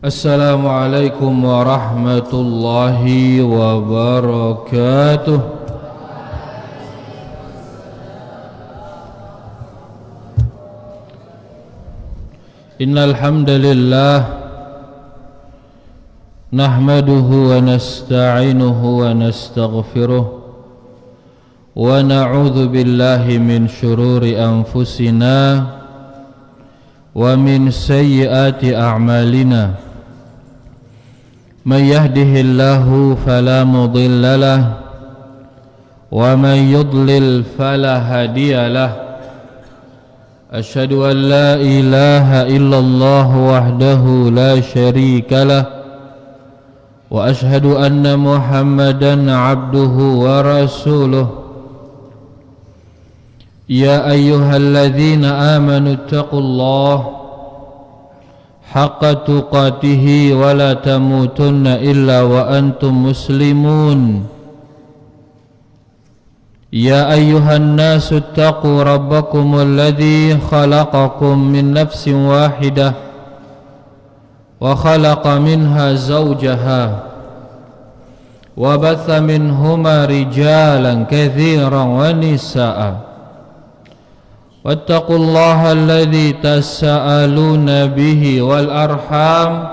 Assalamualaikum warahmatullahi wabarakatuh. Innal hamdalillah nahmaduhu wa nasta'inuhu wa nastaghfiruh wa na'udzu billahi min shururi anfusina wa min sayyiati a'malina. Man yahdihillahu fala mudilla lahu wa man yudlil fala hadiya lahu. Asyhadu an la ilaha illallah wahdahu la syarika lahu wa asyhadu anna Muhammadan abduhu wa rasuluh. Ya ayyuhalladzina amanu taqullaha haqqa tuqatih wa la tamutunna illa wa antum muslimun. Ya ayyuhan nasu taqu rabbakumul ladzi khalaqakum min nafsin wahidah wa khalaqa minha zawjaha wa batha minhuma rijalan katsiran wa nisaa'a. Wattaqullaha alladzi tasaaluna bihi wal arham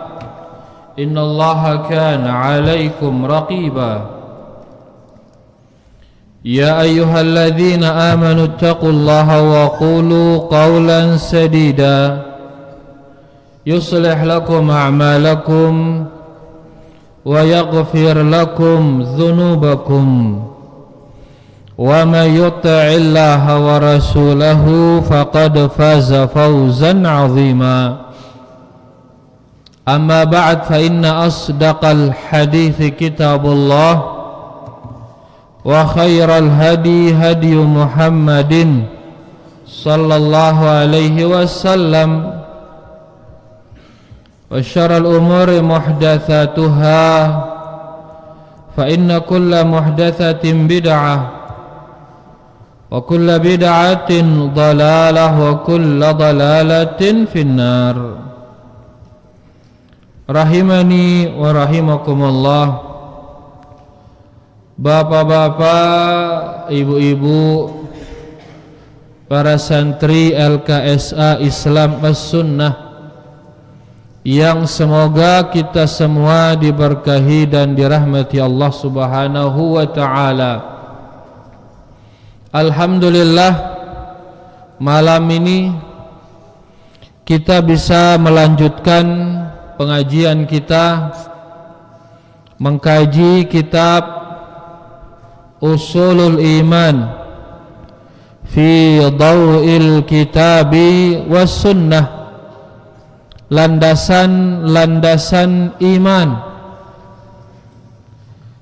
innallaha kana 'alaikum raqiba. Ya ayyuhalladzina amanu taqullaha wa qulu qawlan sadida yuslih lakum a'malakum wa yaghfir lakum dhunubakum. Wa may yuti'illaha wa rasulahu faqad faza fawzan 'azima. Amma ba'd, fa inna asdaqal hadithi kitabullah wa khairal hadi hadi Muhammadin sallallahu alaihi wasallam wa syarrul umuri muhdatsatuha fa inna kulla muhdatsatin bid'ah wa kulla bid'atin dhalalah wa kulla dhalalatin finnar. Rahimani wa rahimakumullah. Bapak-bapak, ibu-ibu, para santri LKSA Islam As-Sunnah yang semoga kita semua diberkahi dan dirahmati Allah Subhanahu wa ta'ala. Alhamdulillah, malam ini kita bisa melanjutkan pengajian kita mengkaji kitab Usulul Iman fi Dhaw'il Kitabi was Sunnah, landasan-landasan iman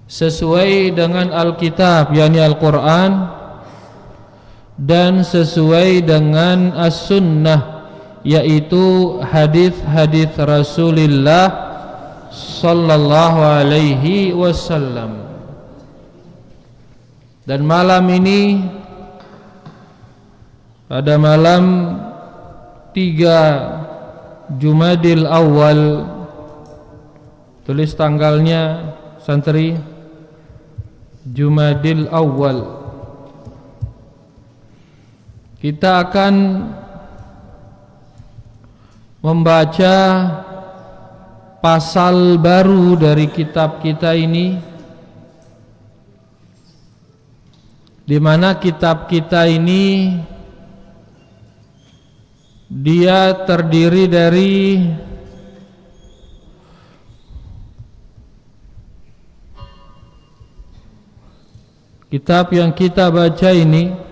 sesuai dengan Alkitab yakni Al-Quran dan sesuai dengan As-Sunnah yaitu hadis-hadis Rasulullah sallallahu alaihi wasallam. Dan malam ini pada malam 3 Jumadil Awal, tulis tanggalnya santri, Jumadil Awal, kita akan membaca pasal baru dari kitab kita ini, di mana kitab kita ini dia terdiri dari kitab yang kita baca ini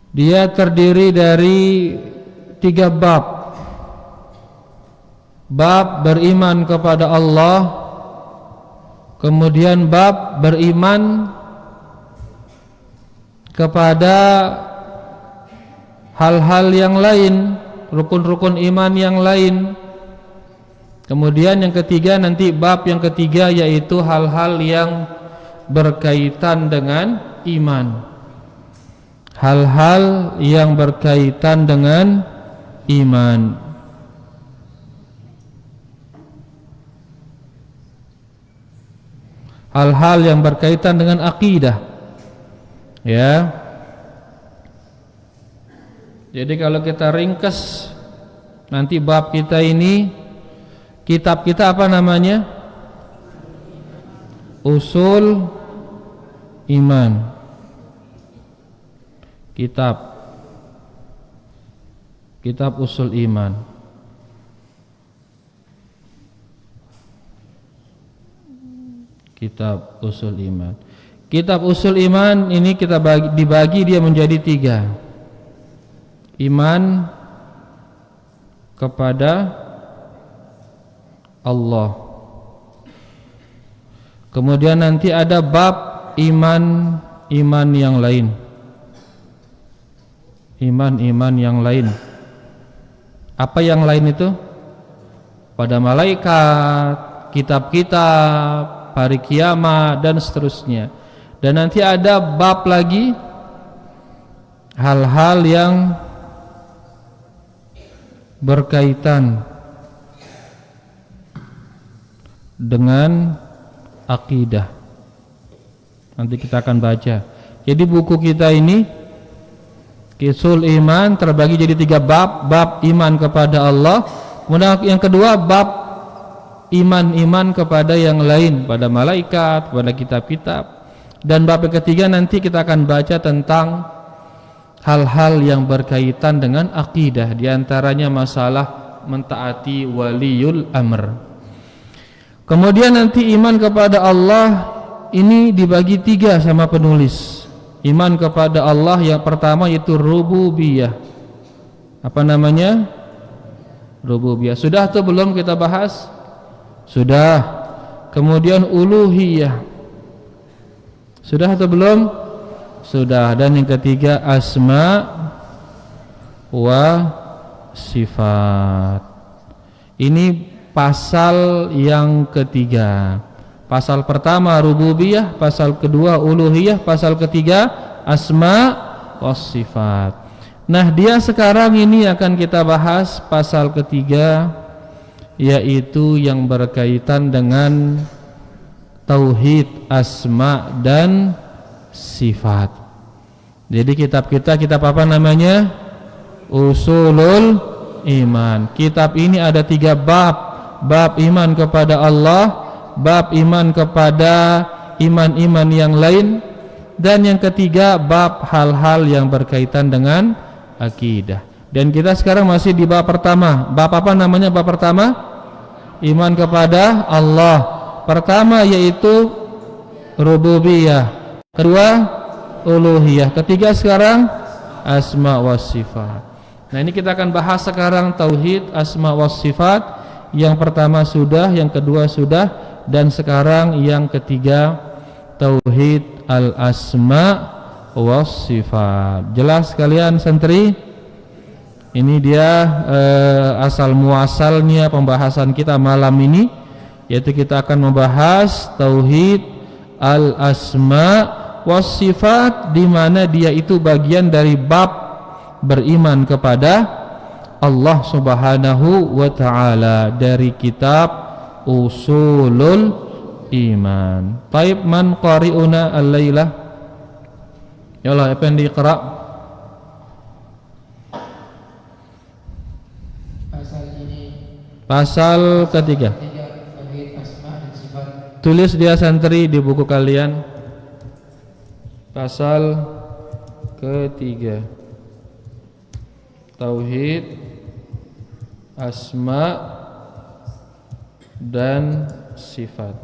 dia terdiri dari 3 bab. Bab beriman kepada Allah, kemudian bab beriman kepada hal-hal yang lain, rukun-rukun iman yang lain. Kemudian yang ketiga, nanti bab yang ketiga yaitu hal-hal yang berkaitan dengan iman. Hal-hal yang berkaitan dengan iman. Hal-hal yang berkaitan dengan akidah, ya. Jadi kalau kita ringkas nanti bab kita ini, kitab kita apa namanya? Usul iman. Kitab usul iman. Kitab usul iman. Kitab usul iman ini kita dibagi dia menjadi 3. Iman kepada Allah. Kemudian nanti ada bab iman yang lain. Iman yang lain. Apa yang lain itu? Pada malaikat, kitab-kitab, hari kiamat dan seterusnya. Dan nanti ada bab lagi hal-hal yang berkaitan dengan akidah. Nanti kita akan baca. Jadi buku kita ini Usul Iman terbagi jadi 3 bab. Bab iman kepada Allah. Kemudian yang kedua bab iman kepada yang lain, pada malaikat, pada kitab-kitab. Dan bab yang ketiga nanti kita akan baca tentang hal-hal yang berkaitan dengan akidah, diantaranya masalah mentaati waliul amr. Kemudian nanti iman kepada Allah ini dibagi 3 sama penulis. Iman kepada Allah yang pertama yaitu rububiyah. Apa namanya? Rububiyah. Sudah atau belum kita bahas? Sudah. Kemudian uluhiyah. Sudah atau belum? Sudah. Dan yang ketiga asma wa sifat. Ini pasal yang ketiga. Pasal pertama rububiyah, pasal kedua uluhiyah, pasal ketiga asma wa sifat. Nah, dia sekarang ini akan kita bahas pasal ketiga, yaitu yang berkaitan dengan tauhid asma dan sifat. Jadi kitab kita kitab apa namanya? Usulul Iman. Kitab ini ada 3 bab. Bab iman kepada Allah, bab iman kepada iman-iman yang lain, dan yang ketiga bab hal-hal yang berkaitan dengan akidah. Dan kita sekarang masih di bab pertama. Bab apa namanya bab pertama? Iman kepada Allah. Pertama yaitu rububiyah, kedua uluhiyah, ketiga sekarang asma wa sifat. Nah, ini kita akan bahas sekarang tauhid asma wa sifat. Yang pertama sudah, yang kedua sudah, dan sekarang yang ketiga tauhid al-asma was sifat. Jelas kalian santri? Ini dia asal muasalnya pembahasan kita malam ini, yaitu kita akan membahas tauhid al-asma was sifat, di mana dia itu bagian dari bab beriman kepada Allah Subhanahu wa taala dari kitab Usulul Iman. Taib man qari'una al-lailah? Yalah, apa yang diqra? Pasal ketiga. Tulis dia santri di buku kalian. Pasal ketiga. Tauhid asma dan sifat.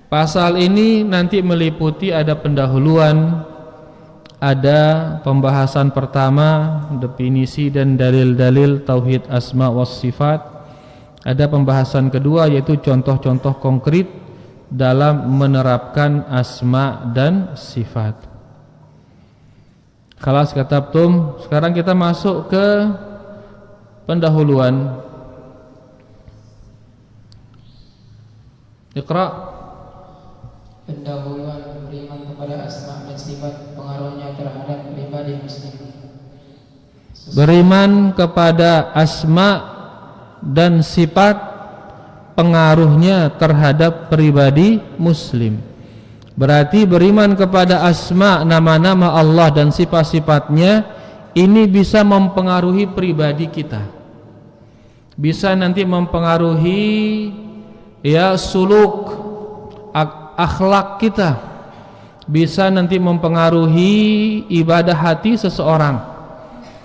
Pasal ini nanti meliputi ada pendahuluan, ada pembahasan pertama, definisi dan dalil-dalil tauhid asma was sifat. Ada pembahasan kedua yaitu contoh-contoh konkret dalam menerapkan asma dan sifat. Khalas katabtum. Sekarang kita masuk ke pendahuluan. Iqra. Pendahuluan beriman kepada asma dan sifat pengaruhnya terhadap pribadi muslim. Beriman kepada asma dan sifat pengaruhnya terhadap pribadi muslim. Berarti beriman kepada asma, nama-nama Allah dan sifat-sifatnya ini bisa mempengaruhi pribadi kita. Bisa nanti mempengaruhi ya suluk, akhlak kita. Bisa nanti mempengaruhi ibadah hati seseorang.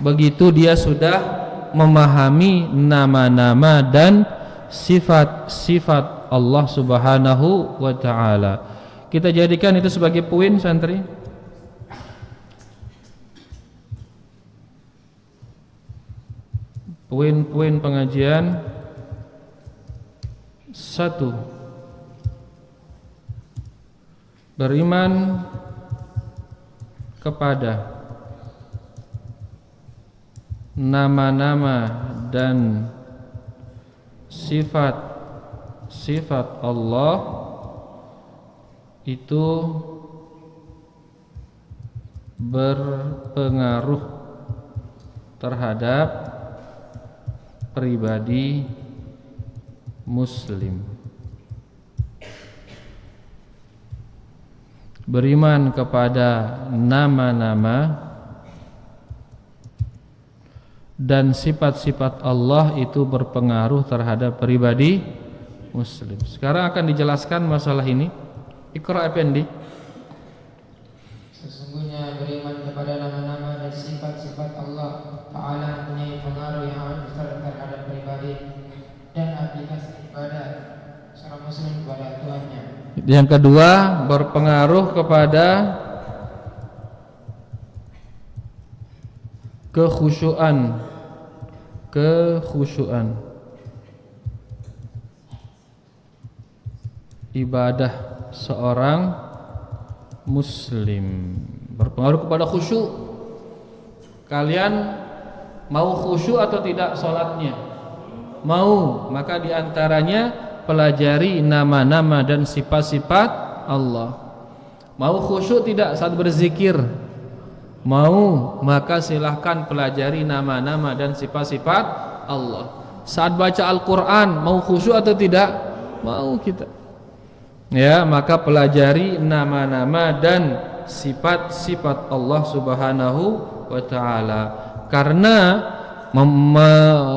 Begitu dia sudah memahami nama-nama dan sifat-sifat Allah Subhanahu wa ta'ala. Kita jadikan itu sebagai poin santri. Poin-poin pengajian. 1. Beriman kepada nama-nama dan sifat-sifat Allah itu berpengaruh terhadap pribadi muslim. Beriman kepada nama-nama dan sifat-sifat Allah itu berpengaruh terhadap pribadi muslim. Sekarang akan dijelaskan masalah ini. Iqra Effendi. Sesungguhnya beriman kepada nama-nama dan sifat-sifat Allah Ta'ala mempunyai pengaruh yang amat besar terhadap pribadi dan aplikasi ibadah seorang muslim kepada Tuhannya. Yang kedua, berpengaruh kepada kekhusyuan ibadah seorang muslim. Berpengaruh kepada khusyuk. Kalian mau khusyuk atau tidak sholatnya? Mau, maka diantaranya pelajari nama-nama dan sifat-sifat Allah. Mau khusyuk tidak saat berzikir? Mau, maka silahkan pelajari nama-nama dan sifat-sifat Allah. Saat baca Al-Quran, mau khusyuk atau tidak? Mau kita. Ya, maka pelajari nama-nama dan sifat-sifat Allah Subhanahu wa ta'ala. Karena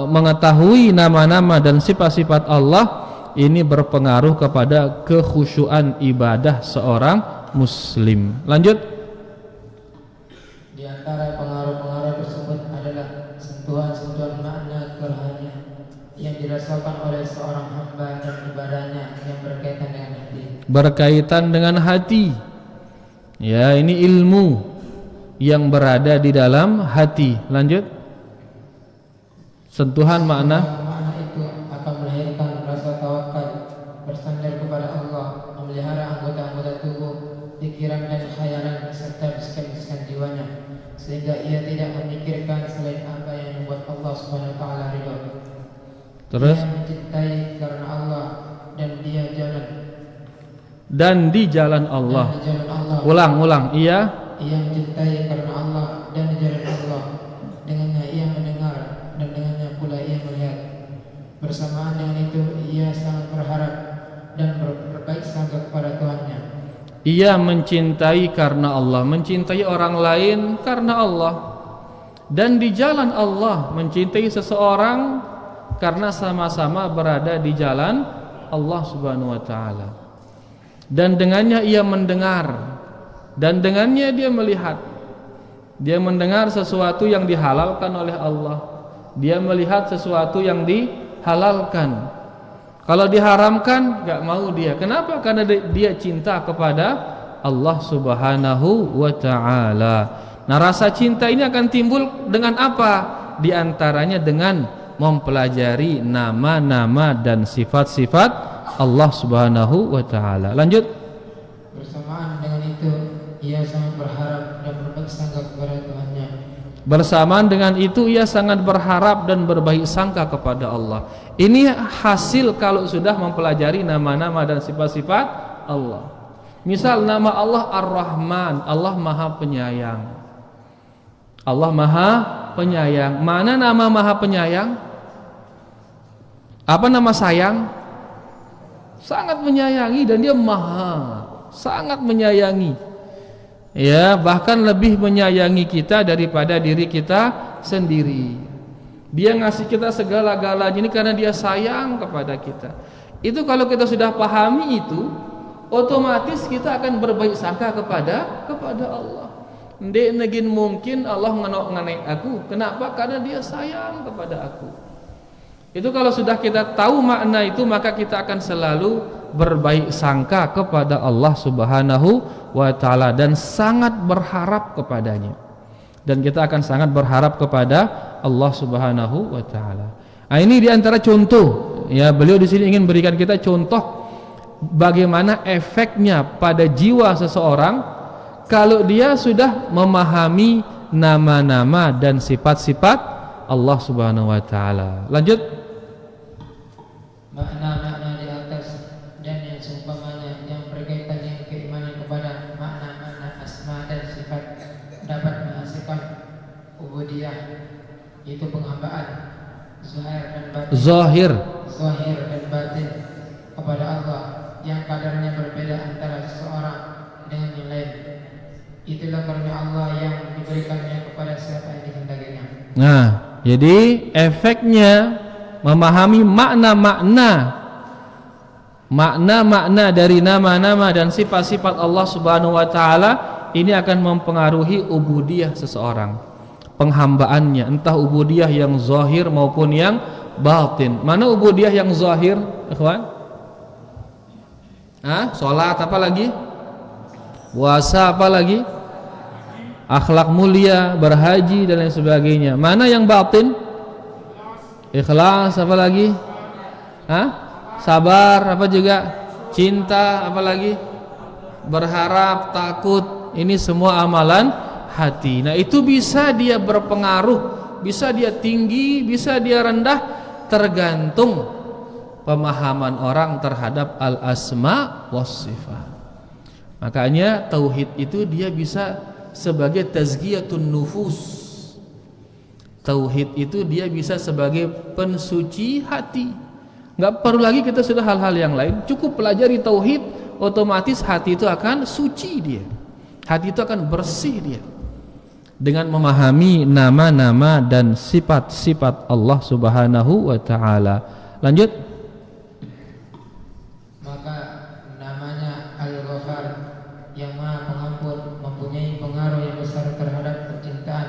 mengetahui nama-nama dan sifat-sifat Allah ini berpengaruh kepada kekhusyuan ibadah seorang muslim. Lanjut. Di antara pengaruh-pengaruh tersebut adalah sentuhan-sentuhan makna kerohanian yang dirasakan oleh seorang hamba dan ibadahnya yang berkaitan dengan hati. Berkaitan dengan hati. Ya, ini ilmu yang berada di dalam hati. Lanjut. Sentuhan makna itu akan melahirkan rasa tawakal, bersandar kepada Allah, memelihara anggota-anggota tubuh, pikiran dan khayalan serta bisikan-bisikan jiwanya, sehingga ia tidak memikirkan selain apa yang membuat Allah Subhanahu wa taala ridha. Terus, ia mencintai karena Allah dan dia jalan dan di jalan Allah. Ulang. Ia mencintai karena Allah dan di jalan Allah. Dengannya ia mendengar dan dengannya pula ia melihat. Bersamaan dengan itu ia sangat berharap dan berbaik sangka kepada Tuhannya. Ia mencintai karena Allah, mencintai orang lain karena Allah, dan di jalan Allah, mencintai seseorang karena sama-sama berada di jalan Allah Subhanahu wa ta'ala. Dan dengannya ia mendengar, dan dengannya dia melihat. Dia mendengar sesuatu yang dihalalkan oleh Allah, dia melihat sesuatu yang dihalalkan. Kalau diharamkan gak mau dia. Kenapa? Karena dia cinta kepada Allah Subhanahu wa ta'ala. Nah, rasa cinta ini akan timbul dengan apa? Di antaranya dengan mempelajari nama-nama dan sifat-sifat Allah Subhanahu wa ta'ala. Lanjut. Bersamaan dengan itu ia sangat berharap dan berbaik sangka kepada Tuhannya. Bersamaan dengan itu ia sangat berharap dan berbaik sangka kepada Allah. Ini hasil kalau sudah mempelajari nama-nama dan sifat-sifat Allah. Misal nama Allah Ar-Rahman, Allah Maha Penyayang. Allah Maha Penyayang. Mana nama Maha Penyayang? Apa nama sayang? Sangat menyayangi, dan dia maha, sangat menyayangi. Ya, bahkan lebih menyayangi kita daripada diri kita sendiri. Dia ngasih kita segala-galanya ini karena dia sayang kepada kita. Itu kalau kita sudah pahami itu, otomatis kita akan berbaik sangka kepada Allah. Ndek negin mungkin Allah ngenok aku. Kenapa? Karena dia sayang kepada aku. Itu kalau sudah kita tahu makna itu, maka kita akan selalu berbaik sangka kepada Allah Subhanahu wa taala dan sangat berharap kepadanya. Dan kita akan sangat berharap kepada Allah Subhanahu wa taala. Nah, ini diantara contoh, ya, beliau di sini ingin berikan kita contoh bagaimana efeknya pada jiwa seseorang kalau dia sudah memahami nama-nama dan sifat-sifat Allah Subhanahu wa taala. Lanjut. Makna-makna di atas dan yang seumpamanya yang berkaitan dengan keimanan kepada makna-makna asma dan sifat dapat menghasilkan ubudiyah, yaitu penghambaan zahir dan batin kepada Allah yang kadarnya berbeda antara seseorang dengan yang lain. Itulah karunia Allah yang diberikannya kepada siapa yang dikehendakinya. Nah, jadi efeknya memahami makna-makna dari nama-nama dan sifat-sifat Allah Subhanahu wa taala ini akan mempengaruhi ubudiyah seseorang, penghambaannya, entah ubudiyah yang zahir maupun yang batin. Mana ubudiyah yang zahir, ikhwan? Salat, apa lagi? Puasa, apa lagi? Akhlak mulia, berhaji dan lain sebagainya. Mana yang batin? Ikhlas, apa lagi? Sabar, apa juga? Cinta, apa lagi? Berharap, takut. Ini semua amalan hati. Nah, itu bisa dia berpengaruh, bisa dia tinggi, bisa dia rendah, tergantung pemahaman orang terhadap al-asma was sifat. Makanya tauhid itu dia bisa sebagai tazkiyatun nufus. Tauhid itu dia bisa sebagai pensuci hati. Enggak perlu lagi kita sudah hal-hal yang lain, cukup pelajari tauhid, otomatis hati itu akan suci dia. Hati itu akan bersih dia dengan memahami nama-nama dan sifat-sifat Allah Subhanahu wa taala. Lanjut. Maka namanya Al-Ghafar yang Maha Pengampun mempunyai pengaruh yang besar terhadap kecintaan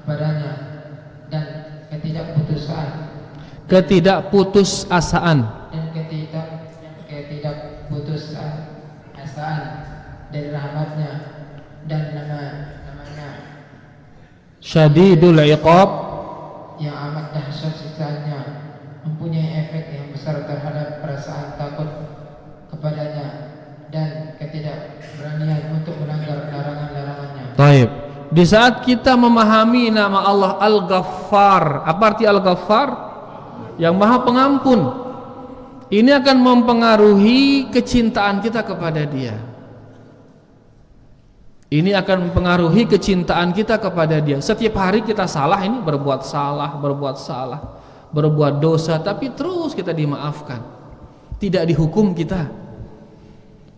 kepadanya dan ketidakputusasaan dari rahmatnya, dan namanya Syadidul Iqab yang amat dahsyat siksaannya mempunyai efek yang besar terhadap perasaan takut kepadanya dan ketidakberanian untuk melanggar larangan-larangannya. Baik. Di saat kita memahami nama Allah Al-Ghaffar, apa arti Al-Ghaffar? Yang Maha Pengampun. Ini akan mempengaruhi kecintaan kita kepada Dia. Ini akan mempengaruhi kecintaan kita kepada Dia. Setiap hari kita salah, ini berbuat salah, berbuat dosa, tapi terus kita dimaafkan, tidak dihukum kita.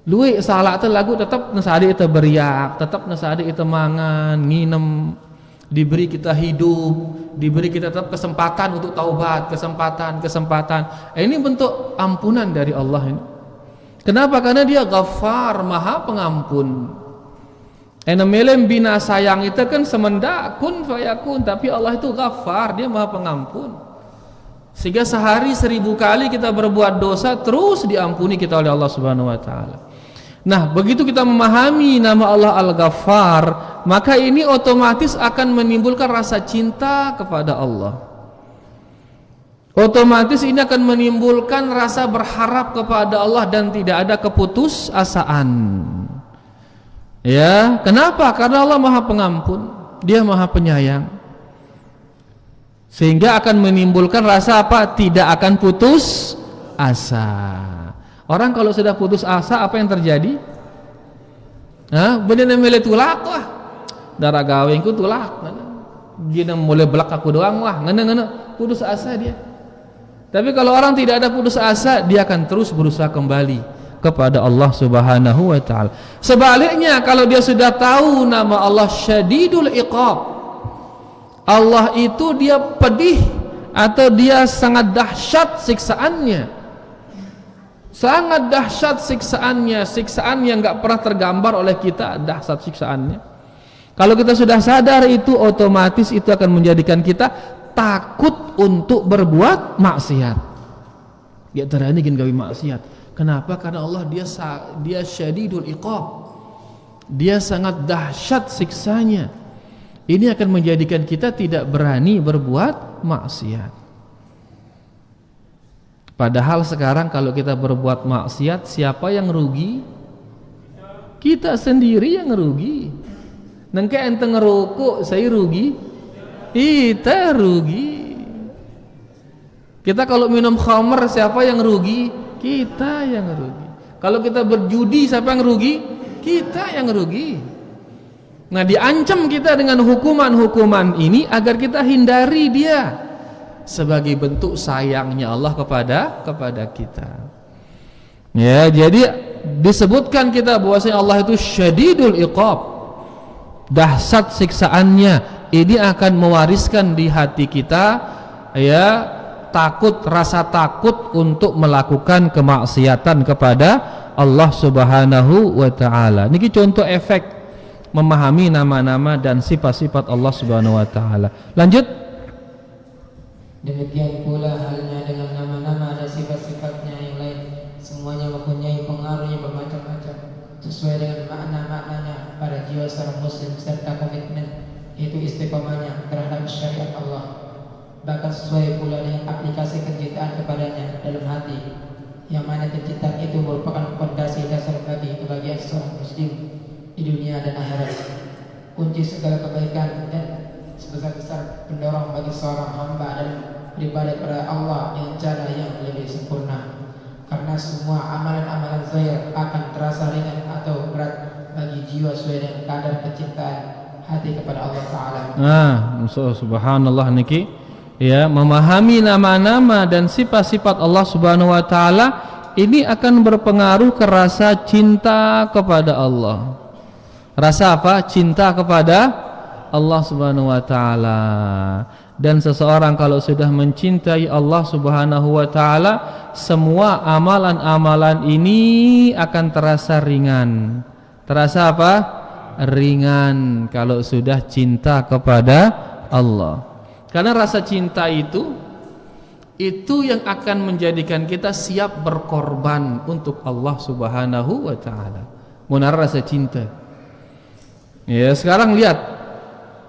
Luwe salah lagu tetap nasadi itu beriak, tetap nasadi itu mangan, nginem, diberi kita hidup, diberi kita tetap kesempatan untuk taubat, kesempatan. Ini bentuk ampunan dari Allah ini. Kenapa? Karena Dia Ghaffar, Maha Pengampun. Enemelem bina sayang itu kan semendak kun fayakun, tapi Allah itu Ghaffar, Dia Maha Pengampun. Sehingga sehari 1000 kali kita berbuat dosa terus diampuni kita oleh Allah Subhanahu wa taala. Nah, begitu kita memahami nama Allah Al-Ghaffar, maka ini otomatis akan menimbulkan rasa cinta kepada Allah. Otomatis ini akan menimbulkan rasa berharap kepada Allah dan tidak ada keputusasaan. Ya, kenapa? Karena Allah Maha Pengampun, Dia Maha Penyayang. Sehingga akan menimbulkan rasa apa? Tidak akan putus asa. Orang kalau sudah putus asa, apa yang terjadi? bener mele tulak wah. Darah gawengku tulak. Dia mulai belak aku doang wah. Ngene putus asa dia. Tapi kalau orang tidak ada putus asa, dia akan terus berusaha kembali kepada Allah Subhanahu wa taala. Sebaliknya kalau dia sudah tahu nama Allah Syadidul Iqab, Allah itu dia pedih atau dia sangat dahsyat siksaannya. Sangat dahsyat siksaannya, siksaan yang enggak pernah tergambar oleh kita, dahsyat siksaannya. Kalau kita sudah sadar itu, otomatis itu akan menjadikan kita takut untuk berbuat maksiat. Dia terani gin gawe maksiat. Kenapa? Karena Allah dia syadidul iqab. Dia sangat dahsyat siksanya. Ini akan menjadikan kita tidak berani berbuat maksiat. Padahal sekarang kalau kita berbuat maksiat, siapa yang rugi? Kita sendiri yang rugi. Nengke ente ngerokok, saya rugi. Kita rugi. Kita kalau minum khamr, siapa yang rugi? Kita yang rugi. Kalau kita berjudi, siapa yang rugi? Kita yang rugi. Nah, diancam kita dengan hukuman-hukuman ini agar kita hindari dia, sebagai bentuk sayangnya Allah kepada kita. Ya, jadi disebutkan kita bahwasanya Allah itu syadidul iqab, dahsyat siksaannya. Ini akan mewariskan di hati kita ya rasa takut untuk melakukan kemaksiatan kepada Allah Subhanahu wa taala. Niki contoh efek memahami nama-nama dan sifat-sifat Allah Subhanahu wa taala. Lanjut. Demikian pula halnya dengan nama-nama dan sifat-sifatnya yang lain, semuanya mempunyai pengaruh yang bermacam-macam sesuai dengan makna-maknanya pada jiwa seorang muslim serta komitmen yaitu istiqomahnya terhadap syariat Allah. Bahkan sesuai pula dengan aplikasi kecintaan kepadanya dalam hati, yang mana kecintaan itu merupakan fondasi dasar bagi kebahagiaan seorang muslim di dunia dan akhirat, kunci segala kebaikan dan sebesar-besar pendorong bagi seorang hamba dalam beribadah kepada Allah dengan cara yang lebih sempurna. Karena semua amalan-amalan zahir akan terasa ringan atau berat bagi jiwa sesuai dengan kadar kecintaan hati kepada Allah Ta'ala. Subhanallah niki ya, memahami nama-nama dan sifat-sifat Allah Subhanahu wa taala ini akan berpengaruh ke rasa cinta kepada Allah. Rasa apa? Cinta kepada Allah Subhanahu wa taala. Dan seseorang kalau sudah mencintai Allah Subhanahu wa taala, semua amalan-amalan ini akan terasa ringan. Terasa apa? Ringan kalau sudah cinta kepada Allah. Karena rasa cinta itu yang akan menjadikan kita siap berkorban untuk Allah Subhanahu wa taala. Munar rasa cinta. Ya, sekarang lihat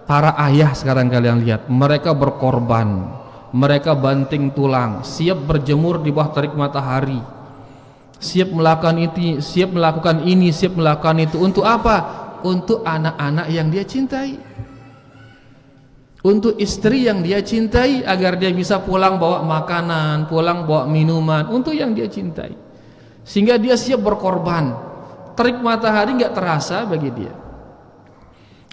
para ayah, sekarang kalian lihat, mereka berkorban, mereka banting tulang, siap berjemur di bawah terik matahari, siap melakukan itu, siap melakukan ini, siap melakukan itu. Untuk apa? Untuk anak-anak yang dia cintai, untuk istri yang dia cintai, agar dia bisa pulang bawa makanan, pulang bawa minuman untuk yang dia cintai, sehingga dia siap berkorban. Terik matahari nggak terasa bagi dia.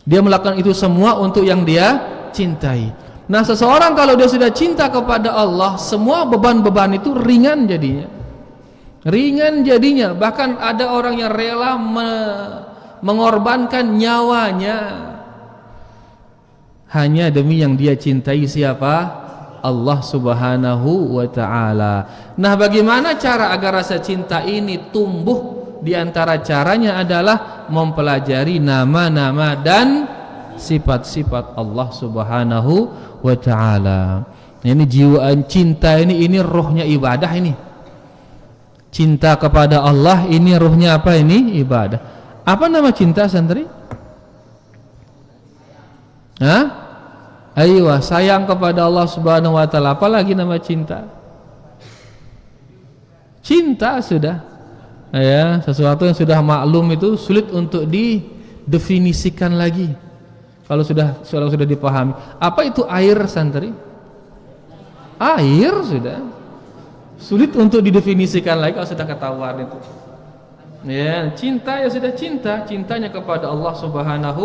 Dia melakukan itu semua untuk yang dia cintai. Nah, seseorang kalau dia sudah cinta kepada Allah, semua beban-beban itu ringan jadinya. Ringan jadinya. Bahkan ada orang yang rela mengorbankan nyawanya hanya demi yang dia cintai. Siapa? Allah Subhanahu wa ta'ala. Nah, bagaimana cara agar rasa cinta ini tumbuh? Di antara caranya adalah mempelajari nama-nama dan sifat-sifat Allah Subhanahu wa ta'ala. Ini jiwaan cinta ini ruhnya ibadah ini. Cinta kepada Allah ini ruhnya apa ini? Ibadah. Apa nama cinta, santri? Aywa, sayang kepada Allah Subhanahu wa ta'ala. Apalagi nama cinta? Cinta sudah. Ya, sesuatu yang sudah maklum itu sulit untuk didefinisikan lagi. Kalau sudah dipahami. Apa itu air, santri? Air sudah sulit untuk didefinisikan lagi kalau sudah ketahuan itu. Ya, cinta ya sudah cinta, cintanya kepada Allah Subhanahu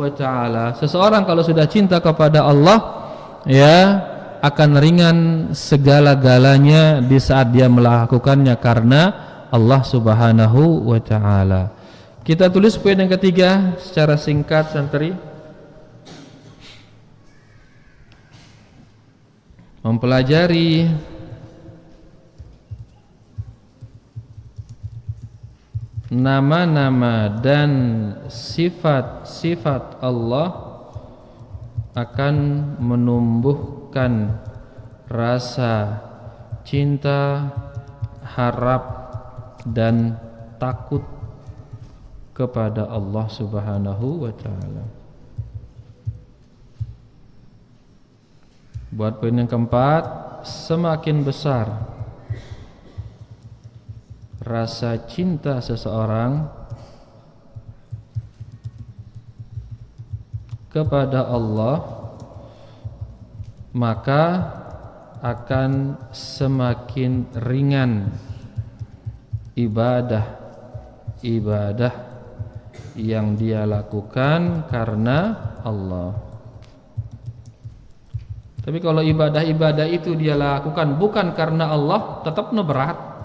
wa taala. Seseorang kalau sudah cinta kepada Allah, ya, akan ringan segala-galanya di saat dia melakukannya karena Allah Subhanahu wa taala. Kita tulis poin yang ketiga secara singkat, santri. Mempelajari nama-nama dan sifat-sifat Allah akan menumbuhkan rasa cinta, harap dan takut kepada Allah Subhanahu wa taala. Buat poin yang keempat, semakin besar rasa cinta seseorang kepada Allah, maka akan semakin ringan ibadah yang dia lakukan karena Allah. Tapi kalau ibadah itu dia lakukan bukan karena Allah, tetap berat.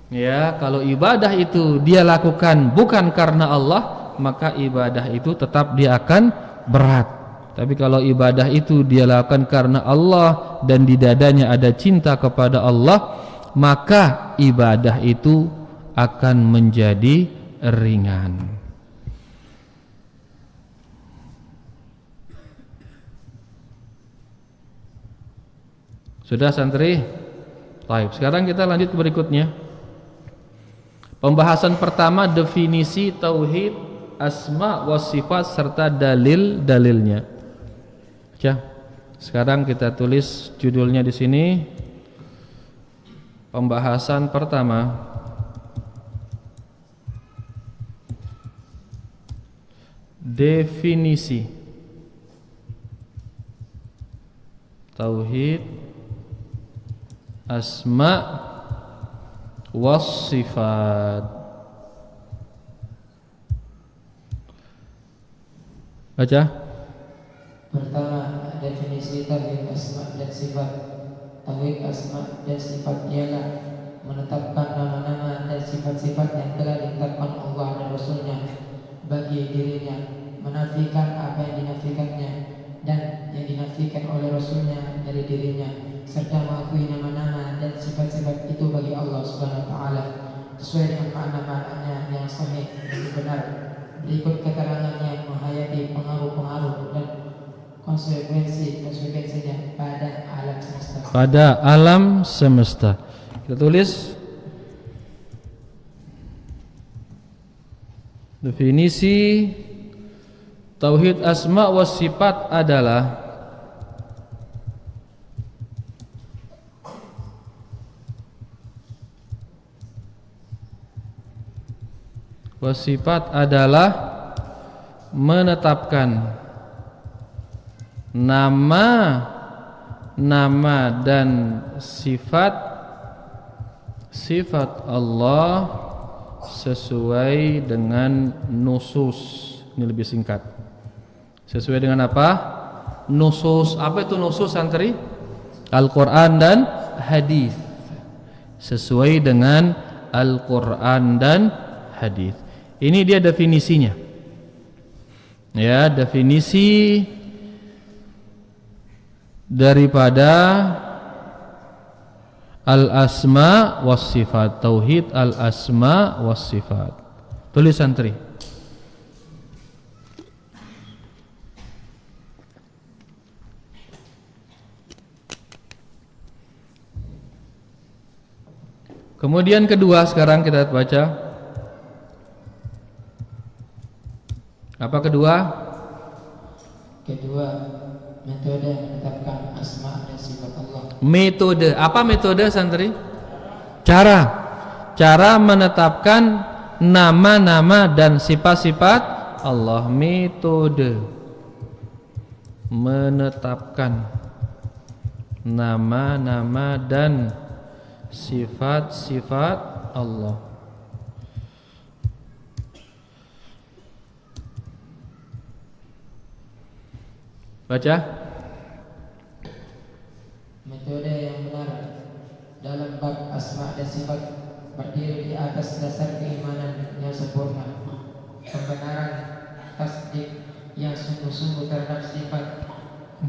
Ya, kalau ibadah itu dia lakukan bukan karena Allah, maka ibadah itu tetap dia akan berat. Tapi kalau ibadah itu dia lakukan karena Allah dan di dadanya ada cinta kepada Allah, maka ibadah itu akan menjadi ringan. Sudah santri? Baik, sekarang kita lanjut ke berikutnya. Pembahasan pertama, definisi tauhid, asma wa sifat serta dalil-dalilnya. Sekarang kita tulis judulnya di sini. Pembahasan pertama, definisi tauhid, asma was-sifat. Baca. Pertama, definisi tauhid asma dan sifat. Tauhid asma dan sifat ialah menetapkan nama-nama dan sifat-sifat yang telah ditetapkan Allah dan Rasulnya bagi dirinya, menafikan apa yang dinafikannya dan yang dinafikan oleh Rasulnya dari dirinya, serta mengakui nama-nama dan sifat-sifat itu bagi Allah Subhanahu wa taala sesuai dengan makna-maknanya yang sahih dan benar. Berikut keterangannya menghayati pengaruh-pengaruh dan konsekuensinya pada alam semesta. Pada alam semesta. Kita tulis definisi tauhid asma wa sifat adalah wasifat adalah menetapkan nama dan sifat Allah sesuai dengan nusus. Ini lebih singkat. Sesuai dengan apa? Nusus. Apa itu nusus, santri? Al-Quran dan hadis. Sesuai dengan Al-Quran dan hadis. Ini dia definisinya. Ya, definisi daripada al-asma was sifat, tauhid al-asma was sifat. Tulis santri. Kemudian kedua, sekarang kita baca. Apa kedua? Kedua, metode menetapkan asma dan sifat Allah. Metode. Apa metode, santri? Cara menetapkan nama-nama dan sifat-sifat Allah. Metode menetapkan nama-nama dan sifat-sifat Allah. Baca. Metode yang benar dalam bab asma dan sifat berdiri di atas dasar keimanan yang sempurna, pembenaran tasdik yang sungguh-sungguh terhadap sifat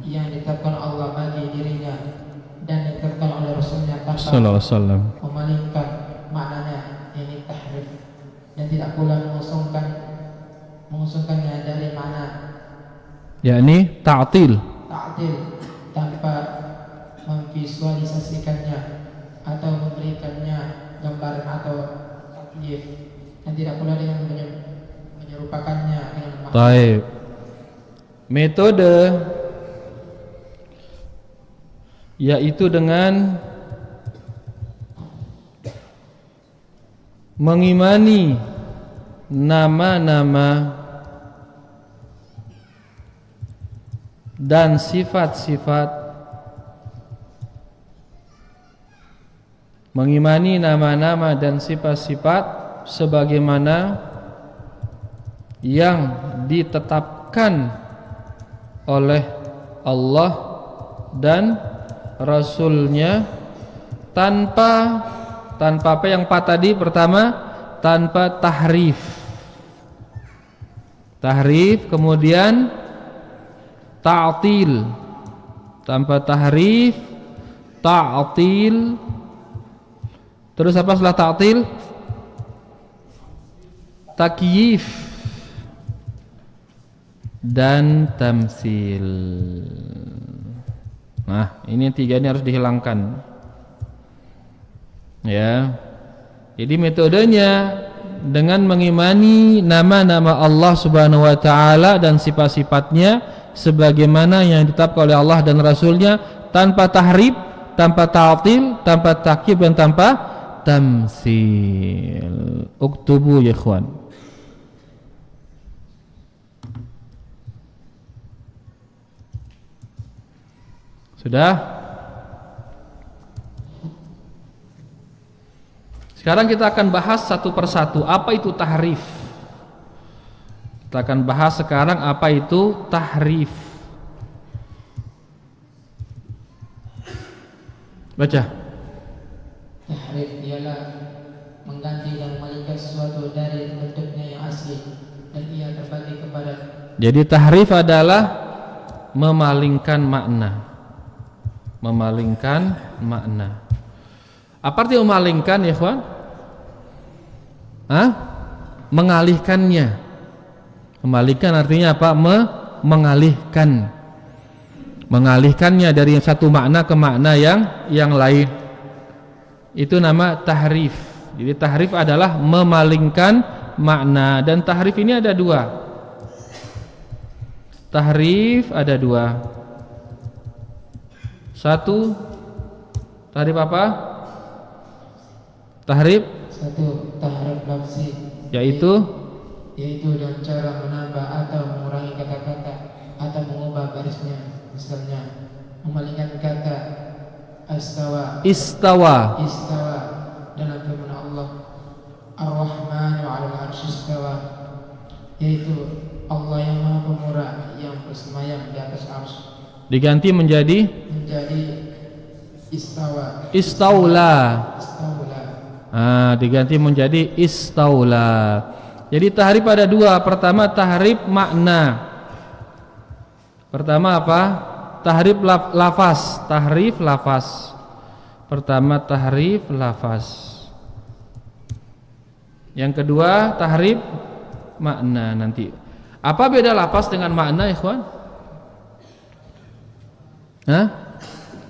yang ditetapkan Allah bagi dirinya dan ditetapkan oleh Rasulnya tanpa Sallallahu alaihi wasallam. memalingkan maknanya, ini tahrif, dan tidak pula mengusungkannya dari makna Yakni ta'til. ta'til tanpa memvisualisasikannya atau memberikannya gambaran atau takyif, dan tidak pula dengan menyerupakannya dengan makna. Baik. Metode yaitu dengan mengimani nama-nama dan sifat-sifat, mengimani nama-nama dan sifat-sifat sebagaimana yang ditetapkan oleh Allah dan Rasulnya tanpa apa yang tadi pertama, tanpa tahrif, kemudian ta'til, tanpa tahrif, ta'til, terus apa setelah ta'til? Takyif dan tamsil. Nah, ini tiga ini harus dihilangkan. Ya. Jadi metodenya dengan mengimani nama-nama Allah Subhanahu wa taala dan sifat-sifatnya sebagaimana yang ditetapkan oleh Allah dan Rasulnya, tanpa tahrif, tanpa ta'til, tanpa takyif dan tanpa tamsil. Uktubu ya ikhwan. Sudah? Sekarang kita akan bahas satu persatu apa itu tahrif. Kita akan bahas sekarang apa itu tahrif. Baca. Tahrif ialah mengganti dan memalingkan sesuatu dari bentuknya yang asli, dan ia terbagi kepada. Jadi tahrif adalah memalingkan makna. Memalingkan makna. Apa arti memalingkan ya ikhwan? Mengalihkannya. Memalingkan artinya apa? Mengalihkan. Mengalihkannya dari satu makna ke makna yang lain. Itu nama tahrif. Jadi tahrif adalah memalingkan makna, dan tahrif ini ada dua. Tahrif ada dua. Satu, tahrif apa? Tahrif Satu, tahrif lafzi, yaitu dengan cara menambah atau mengurangi kata-kata atau mengubah barisnya. Misalnya memalingkan kata istawa dalam firman Allah Ar-Rahmanu 'alal 'arsy istawa, yaitu Allah yang Maha Pemurah yang bersemayam di atas arsy, diganti menjadi istaula. Diganti menjadi istaula. Jadi tahrif ada dua. Pertama tahrif makna. Pertama apa? Tahrif lafaz. Tahrif lafaz. Pertama tahrif lafaz. Yang kedua tahrif makna. Nanti apa beda lafaz dengan makna, ikhwan?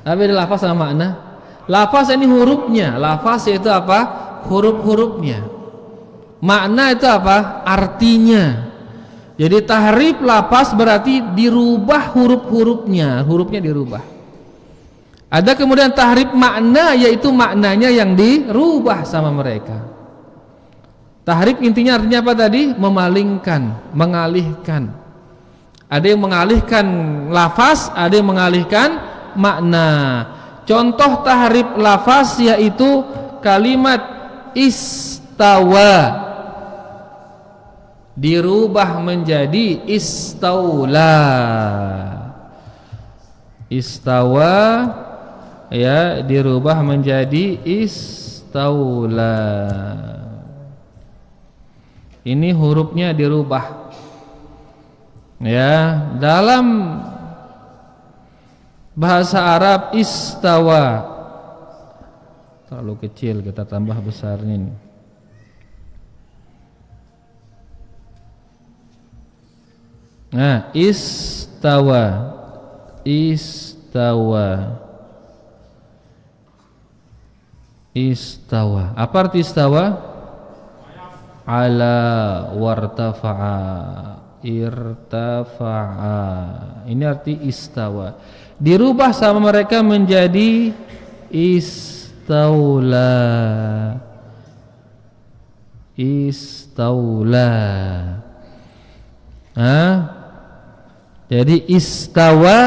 Apa beda lafaz sama makna? Lafaz ini hurufnya. Lafaz itu apa? Huruf-hurufnya. Makna itu apa? Artinya. Jadi tahrif lafaz berarti dirubah huruf-hurufnya. Hurufnya dirubah. Ada kemudian tahrif makna, yaitu maknanya yang dirubah sama mereka. Tahrif intinya artinya apa tadi? Memalingkan, mengalihkan. Ada yang mengalihkan lafaz, ada yang mengalihkan makna. Contoh tahrif lafaz yaitu kalimat istawa dirubah menjadi istaula. Istawa ya dirubah menjadi istaula. Ini hurufnya dirubah. Ya, dalam bahasa Arab istawa terlalu kecil, kita tambah besarnya nih. Nah, istawa. Apa arti istawa? Ala wartafa'a, irtafa'a. Ini arti istawa. Dirubah sama mereka menjadi istaula. Jadi istawa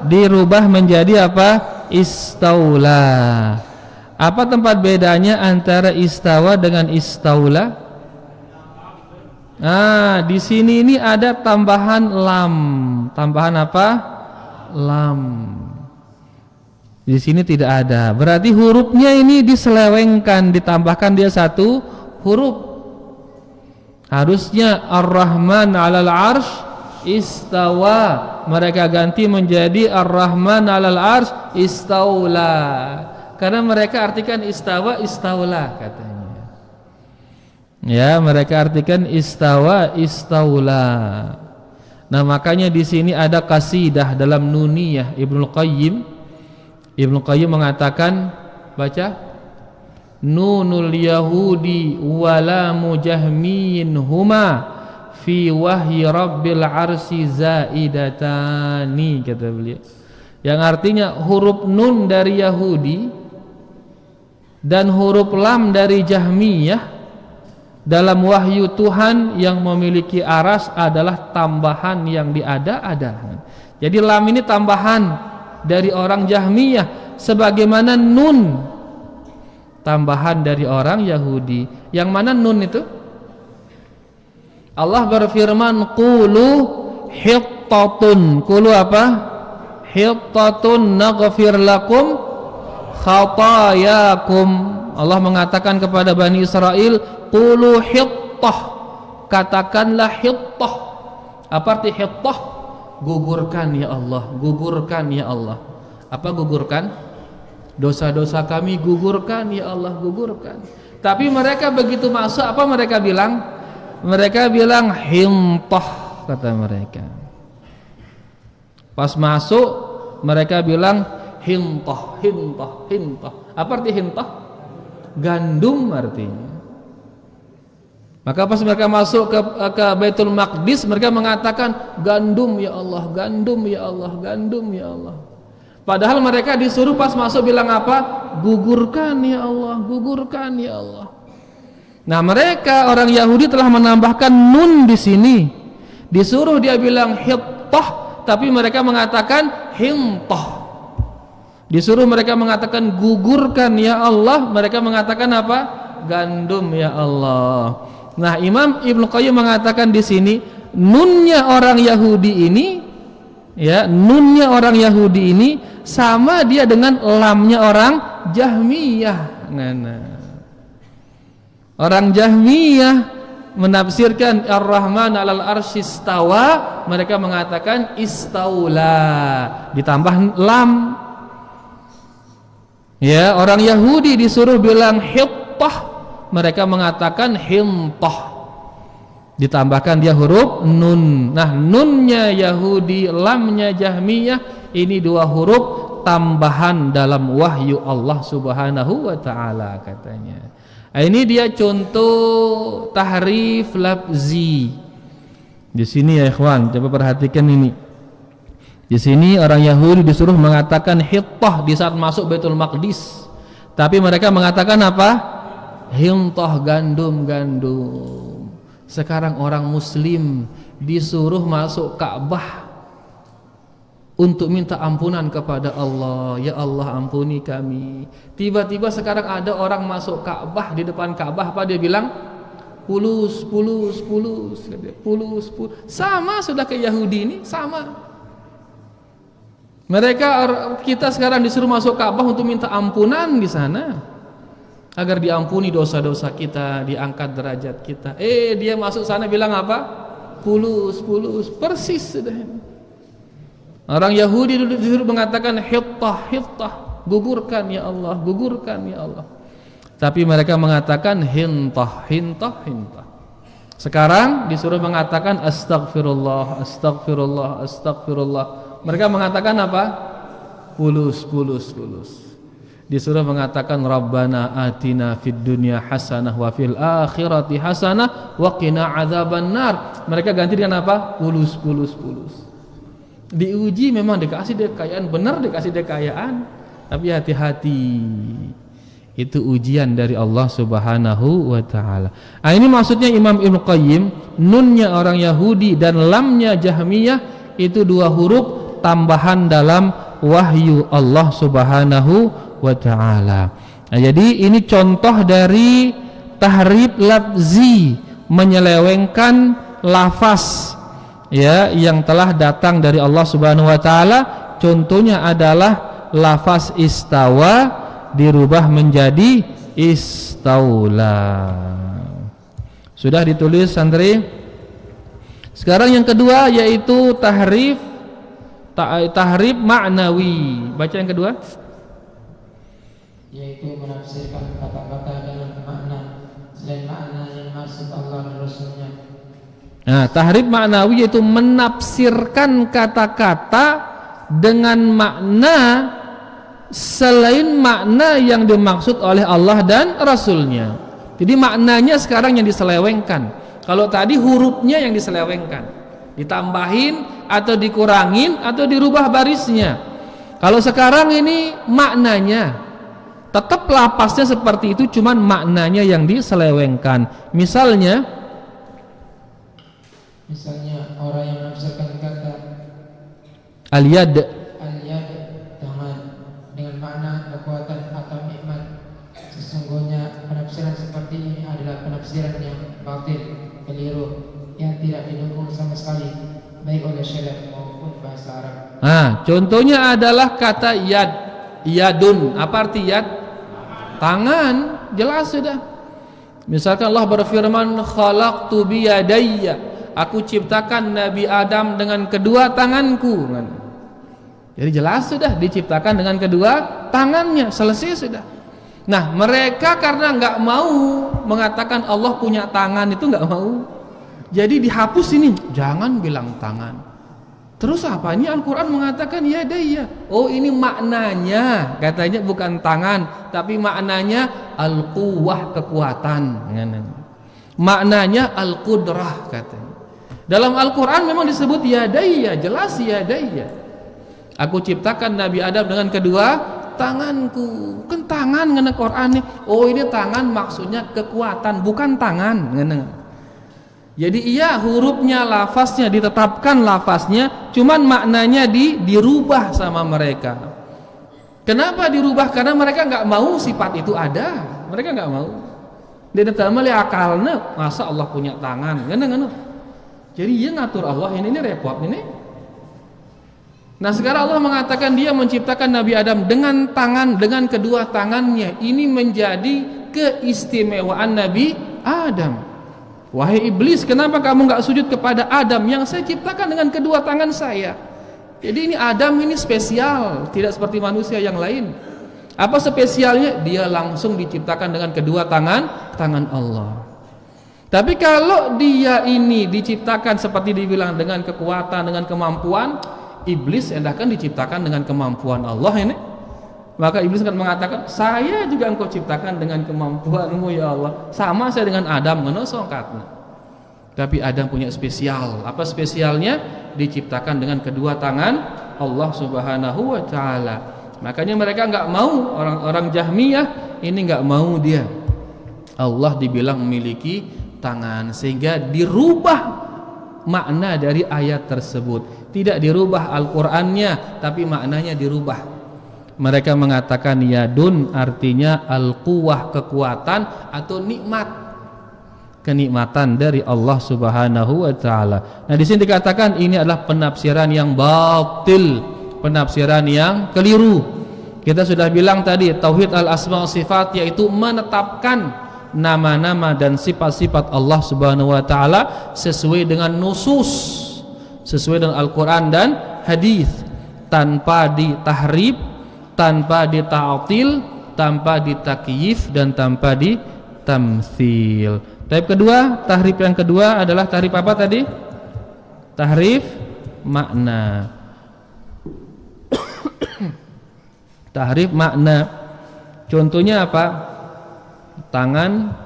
dirubah menjadi apa? Istaula. Apa tempat bedanya antara istawa dengan istaula? Di sini ini ada tambahan lam. Tambahan apa? Lam. Di sini tidak ada. Berarti hurufnya ini diselewengkan, ditambahkan dia satu huruf. Harusnya Ar-Rahman 'alal 'arsy istawa, mereka ganti menjadi Ar-Rahman 'alal 'arsy istaula. Karena mereka artikan istawa istaula katanya. Ya, mereka artikan istawa istaula. Nah, makanya di sini ada qasidah dalam Nuniyah Ibnu Qayyim mengatakan, baca nunul yahudi wala mujahmiyin huma fi wahyi rabbil arsy zaidatani, kata beliau. Yang artinya huruf nun dari Yahudi dan huruf lam dari Jahmiyah dalam wahyu Tuhan yang memiliki aras adalah tambahan yang diada-adakan. Jadi lam ini tambahan dari orang Jahmiyah, sebagaimana nun tambahan dari orang Yahudi. Yang mana nun itu? Allah berfirman, qulu hittatun. Qulu apa? Hittatun naghfir lakum khatayakum. Allah mengatakan kepada Bani Israel, qulu hittah, katakanlah hittah. Apa arti hittah? Gugurkan ya Allah, gugurkan ya Allah. Apa gugurkan? Dosa-dosa kami gugurkan ya Allah, gugurkan. Tapi mereka begitu masuk, apa mereka bilang? Mereka bilang hintah, kata mereka. Pas masuk mereka bilang hintah, hintah, hintah. Apa arti hintah? Gandum artinya. Maka pas mereka masuk ke Baitul Maqdis, mereka mengatakan gandum ya Allah, gandum ya Allah, gandum ya Allah. Padahal mereka disuruh pas masuk bilang apa? Gugurkan ya Allah, gugurkan ya Allah. Nah, mereka orang Yahudi telah menambahkan nun di sini. Disuruh dia bilang hittah, tapi mereka mengatakan hintah. Disuruh mereka mengatakan gugurkan ya Allah, mereka mengatakan apa? Gandum ya Allah. Nah, Imam Ibnu Qayyim mengatakan di sini nunnya orang Yahudi ini, ya, nunnya orang Yahudi ini sama dia dengan lamnya orang Jahmiyah. Nah. Orang Jahmiyah menafsirkan Ar-Rahman 'alal 'arsy istawa, mereka mengatakan istaula ditambah lam. Ya, orang Yahudi disuruh bilang hittah, mereka mengatakan hintah, ditambahkan dia huruf nun. Nah, nunnya Yahudi, lamnya Jahmiyah, ini dua huruf tambahan dalam wahyu Allah Subhanahu wa taala katanya. Nah, ini dia contoh tahrif lafzi. Di sini ya ikhwan, coba perhatikan ini. Di sini orang Yahudi disuruh mengatakan hittah di saat masuk Baitul Maqdis, tapi mereka mengatakan apa? Hintah, gandum. Sekarang orang Muslim disuruh masuk Ka'bah untuk minta ampunan kepada Allah. Ya Allah, ampuni kami. Tiba-tiba sekarang ada orang masuk Ka'bah, di depan Ka'bah apa dia bilang? Pulus. Sama sudah ke Yahudi ini, sama. Kita sekarang disuruh masuk Ka'bah untuk minta ampunan di sana, agar diampuni dosa-dosa kita, diangkat derajat kita. Dia masuk sana bilang apa? Pulus, persis sudah. Orang Yahudi disuruh mengatakan hittah, gugurkan ya Allah, gugurkan ya Allah. Tapi mereka mengatakan hintah. Sekarang disuruh mengatakan astagfirullah. Mereka mengatakan apa? Pulus. Disuruh mengatakan Rabbana atina fid dunya hasanah wa fil akhirati hasanah wa qina adzabannar. Mereka ganti dengan apa? Pulus. Diuji memang dikasih kekayaan, benar dikasih kekayaan, tapi hati-hati. Itu ujian dari Allah Subhanahu wa taala. Ini maksudnya Imam Ibnu Qayyim, nunnya orang Yahudi dan lamnya Jahmiyah itu dua huruf tambahan dalam wahyu Allah Subhanahu wa taala. Jadi ini contoh dari tahrif lafzi, menyelewengkan lafaz ya yang telah datang dari Allah Subhanahu wa taala. Contohnya adalah lafaz istawa dirubah menjadi istaula. Sudah ditulis santri? Sekarang yang kedua yaitu tahrif ma'nawi. Baca yang kedua. Yaitu menafsirkan kata-kata dengan makna selain makna yang maksud Allah dan Rasulnya. Nah, tahrif ma'nawi yaitu menafsirkan kata-kata dengan makna selain makna yang dimaksud oleh Allah dan Rasulnya. Jadi maknanya sekarang yang diselewengkan. Kalau tadi hurufnya yang diselewengkan, ditambahin atau dikurangin atau dirubah barisnya. Kalau sekarang ini maknanya tetap lapasnya seperti itu, cuman maknanya yang diselewengkan. Misalnya orang yang menafsirkan kata al-yad dengan makna kekuatan atau nikmat. Sesungguhnya penafsiran seperti ini adalah penafsiran yang batil, keliru, yang tidak didukung sama sekali baik oleh syariat maupun bahasa Arab. Contohnya adalah kata yadun. Apa arti yad? Tangan, jelas sudah. Misalkan Allah berfirman khalaqtu biyadayya, aku ciptakan Nabi Adam dengan kedua tanganku. Jadi jelas sudah diciptakan dengan kedua tangannya, selesai sudah. Nah, mereka karena nggak mau mengatakan Allah punya tangan, itu nggak mau. Jadi dihapus ini, jangan bilang tangan. Terus apa? Ini Al-Quran mengatakan yadayya. Oh, ini maknanya, katanya bukan tangan, tapi maknanya al-quwwah, kekuatan. Maknanya al-qudrah katanya. Dalam Al-Quran memang disebut yadayya, jelas yadayya. Aku ciptakan Nabi Adam dengan kedua tanganku. Kan tangan ngene Quran nih. Oh, ini tangan maksudnya kekuatan, bukan tangan. Jadi iya hurufnya, lafaznya ditetapkan lafaznya, cuman maknanya dirubah sama mereka. Kenapa dirubah? Karena mereka nggak mau sifat itu ada. Mereka nggak mau. Dia datang meli akalnya, masa Allah punya tangan? Ngene. Jadi iya ngatur Allah ini repot ini. Nah, sekarang Allah mengatakan dia menciptakan Nabi Adam dengan tangan, dengan kedua tangannya. Ini menjadi keistimewaan Nabi Adam. Wahai iblis, kenapa kamu nggak sujud kepada Adam yang saya ciptakan dengan kedua tangan saya? Jadi ini Adam ini spesial, tidak seperti manusia yang lain. Apa spesialnya? Dia langsung diciptakan dengan kedua tangan Allah. Tapi kalau dia ini diciptakan seperti dibilang dengan kekuatan, dengan kemampuan, iblis endahkan diciptakan dengan kemampuan Allah ini. Maka iblis akan mengatakan, saya juga engkau ciptakan dengan kemampuanmu ya Allah. Sama saya dengan Adam, ngono songkatna. Tapi Adam punya spesial. Apa spesialnya? Diciptakan dengan kedua tangan Allah Subhanahu wa taala. Makanya mereka enggak mau, orang-orang Jahmiyah ini enggak mau dia Allah dibilang memiliki tangan, sehingga dirubah makna dari ayat tersebut. Tidak dirubah Al-Qur'annya, tapi maknanya dirubah. Mereka mengatakan yadun artinya al-quwwah, kekuatan atau nikmat, kenikmatan dari Allah Subhanahu wa taala. Nah, di sini dikatakan ini adalah penafsiran yang batil, penafsiran yang keliru. Kita sudah bilang tadi tauhid al-asma wa sifat yaitu menetapkan nama-nama dan sifat-sifat Allah Subhanahu wa taala sesuai dengan nusus, sesuai dengan Al-Qur'an dan hadis, tanpa ditahrif, tanpa dita'til, tanpa ditakyif dan tanpa ditamtsil. Tahrif yang kedua adalah tahrif apa tadi? Tahrif makna. Tahrif makna. Contohnya apa? Tangan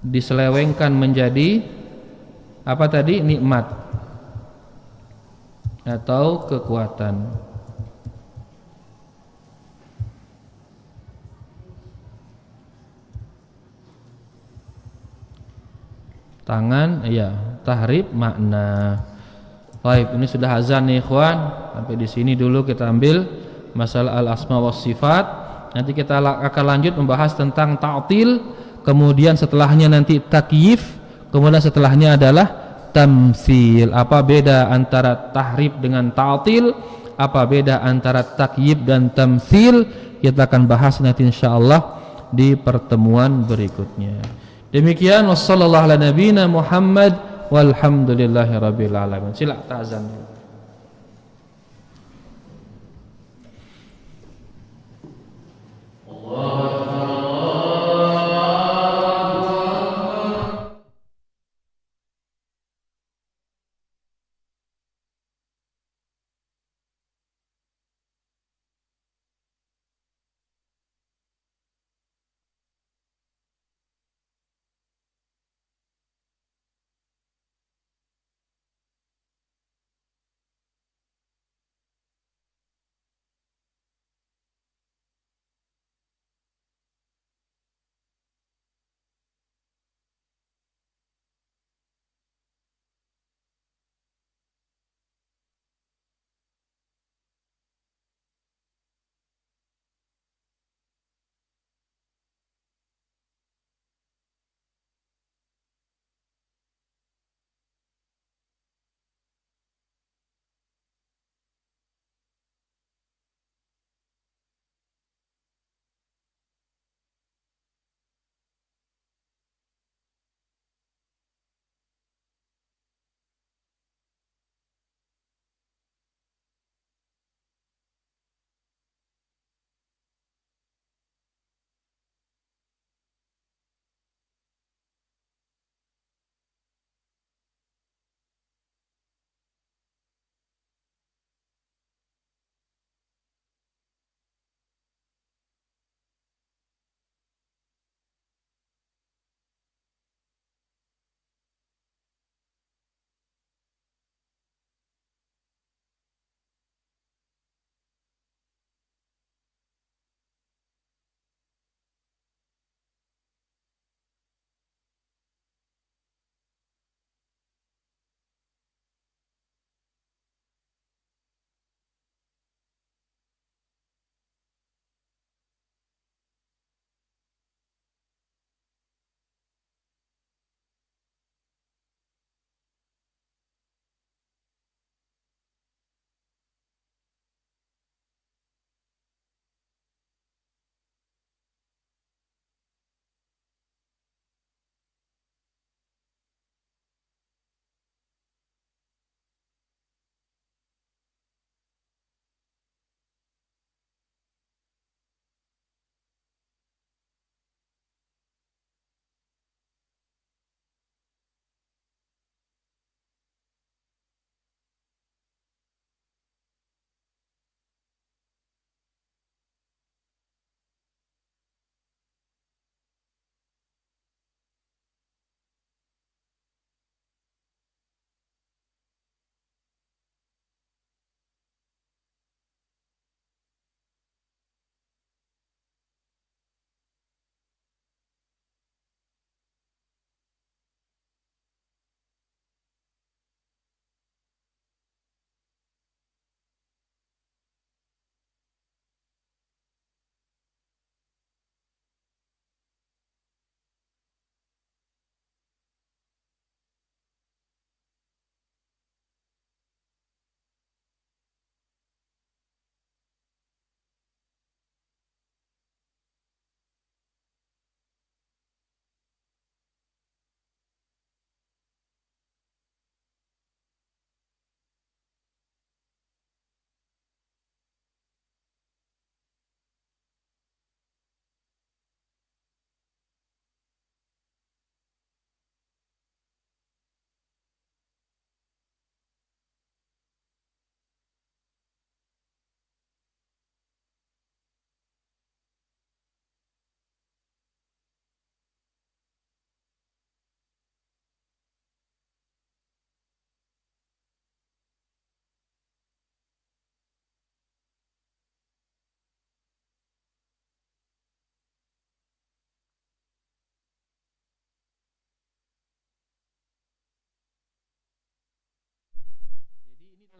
diselewengkan menjadi apa tadi? Nikmat atau kekuatan. Tangan, ya, tahrif makna. Baik, ini sudah azan nih ikhwan. Sampai di sini dulu kita ambil masalah al-asma was sifat. Nanti kita akan lanjut membahas tentang ta'til, kemudian setelahnya nanti takyif, kemudian setelahnya adalah tamtsil. Apa beda antara tahrif dengan ta'til? Apa beda antara takyif dan tamtsil? Kita akan bahas nanti insyaallah di pertemuan berikutnya. Demikian wassallallahu ala nabiyina Muhammad walhamdulillahirabbil alamin. Sila ta'zan.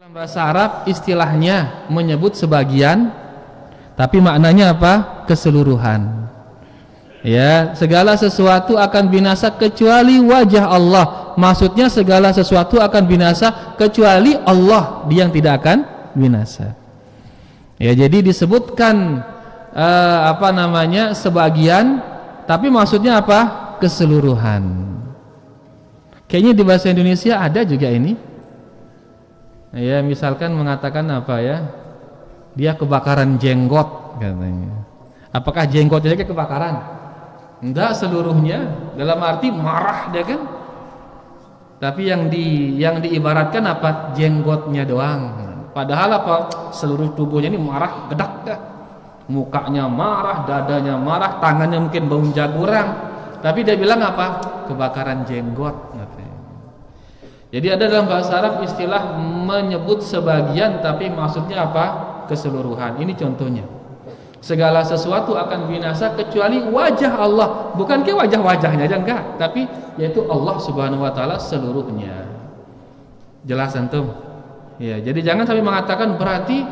Bahasa Arab istilahnya menyebut sebagian, tapi maknanya apa? Keseluruhan. Ya, segala sesuatu akan binasa kecuali wajah Allah. Maksudnya segala sesuatu akan binasa kecuali Allah, dia yang tidak akan binasa. Ya, jadi disebutkan sebagian, tapi maksudnya apa? Keseluruhan. Kayaknya di bahasa Indonesia ada juga ini. Ya, misalkan mengatakan apa ya? Dia kebakaran jenggot katanya. Apakah jenggotnya kebakaran? Enggak seluruhnya, dalam arti marah dia kan. Tapi yang diibaratkan apa? Jenggotnya doang. Padahal apa? Seluruh tubuhnya ini marah, gedak dah. Mukanya marah, dadanya marah, tangannya mungkin bau jagoran. Tapi dia bilang apa? Kebakaran jenggot. Jadi ada dalam bahasa Arab istilah menyebut sebagian tapi maksudnya apa? Keseluruhan. Ini contohnya. Segala sesuatu akan binasa kecuali wajah Allah. Bukan ke wajah-wajahnya aja enggak, tapi yaitu Allah Subhanahu wa taala seluruhnya. Jelas antum? Ya, jadi jangan sampai mengatakan berarti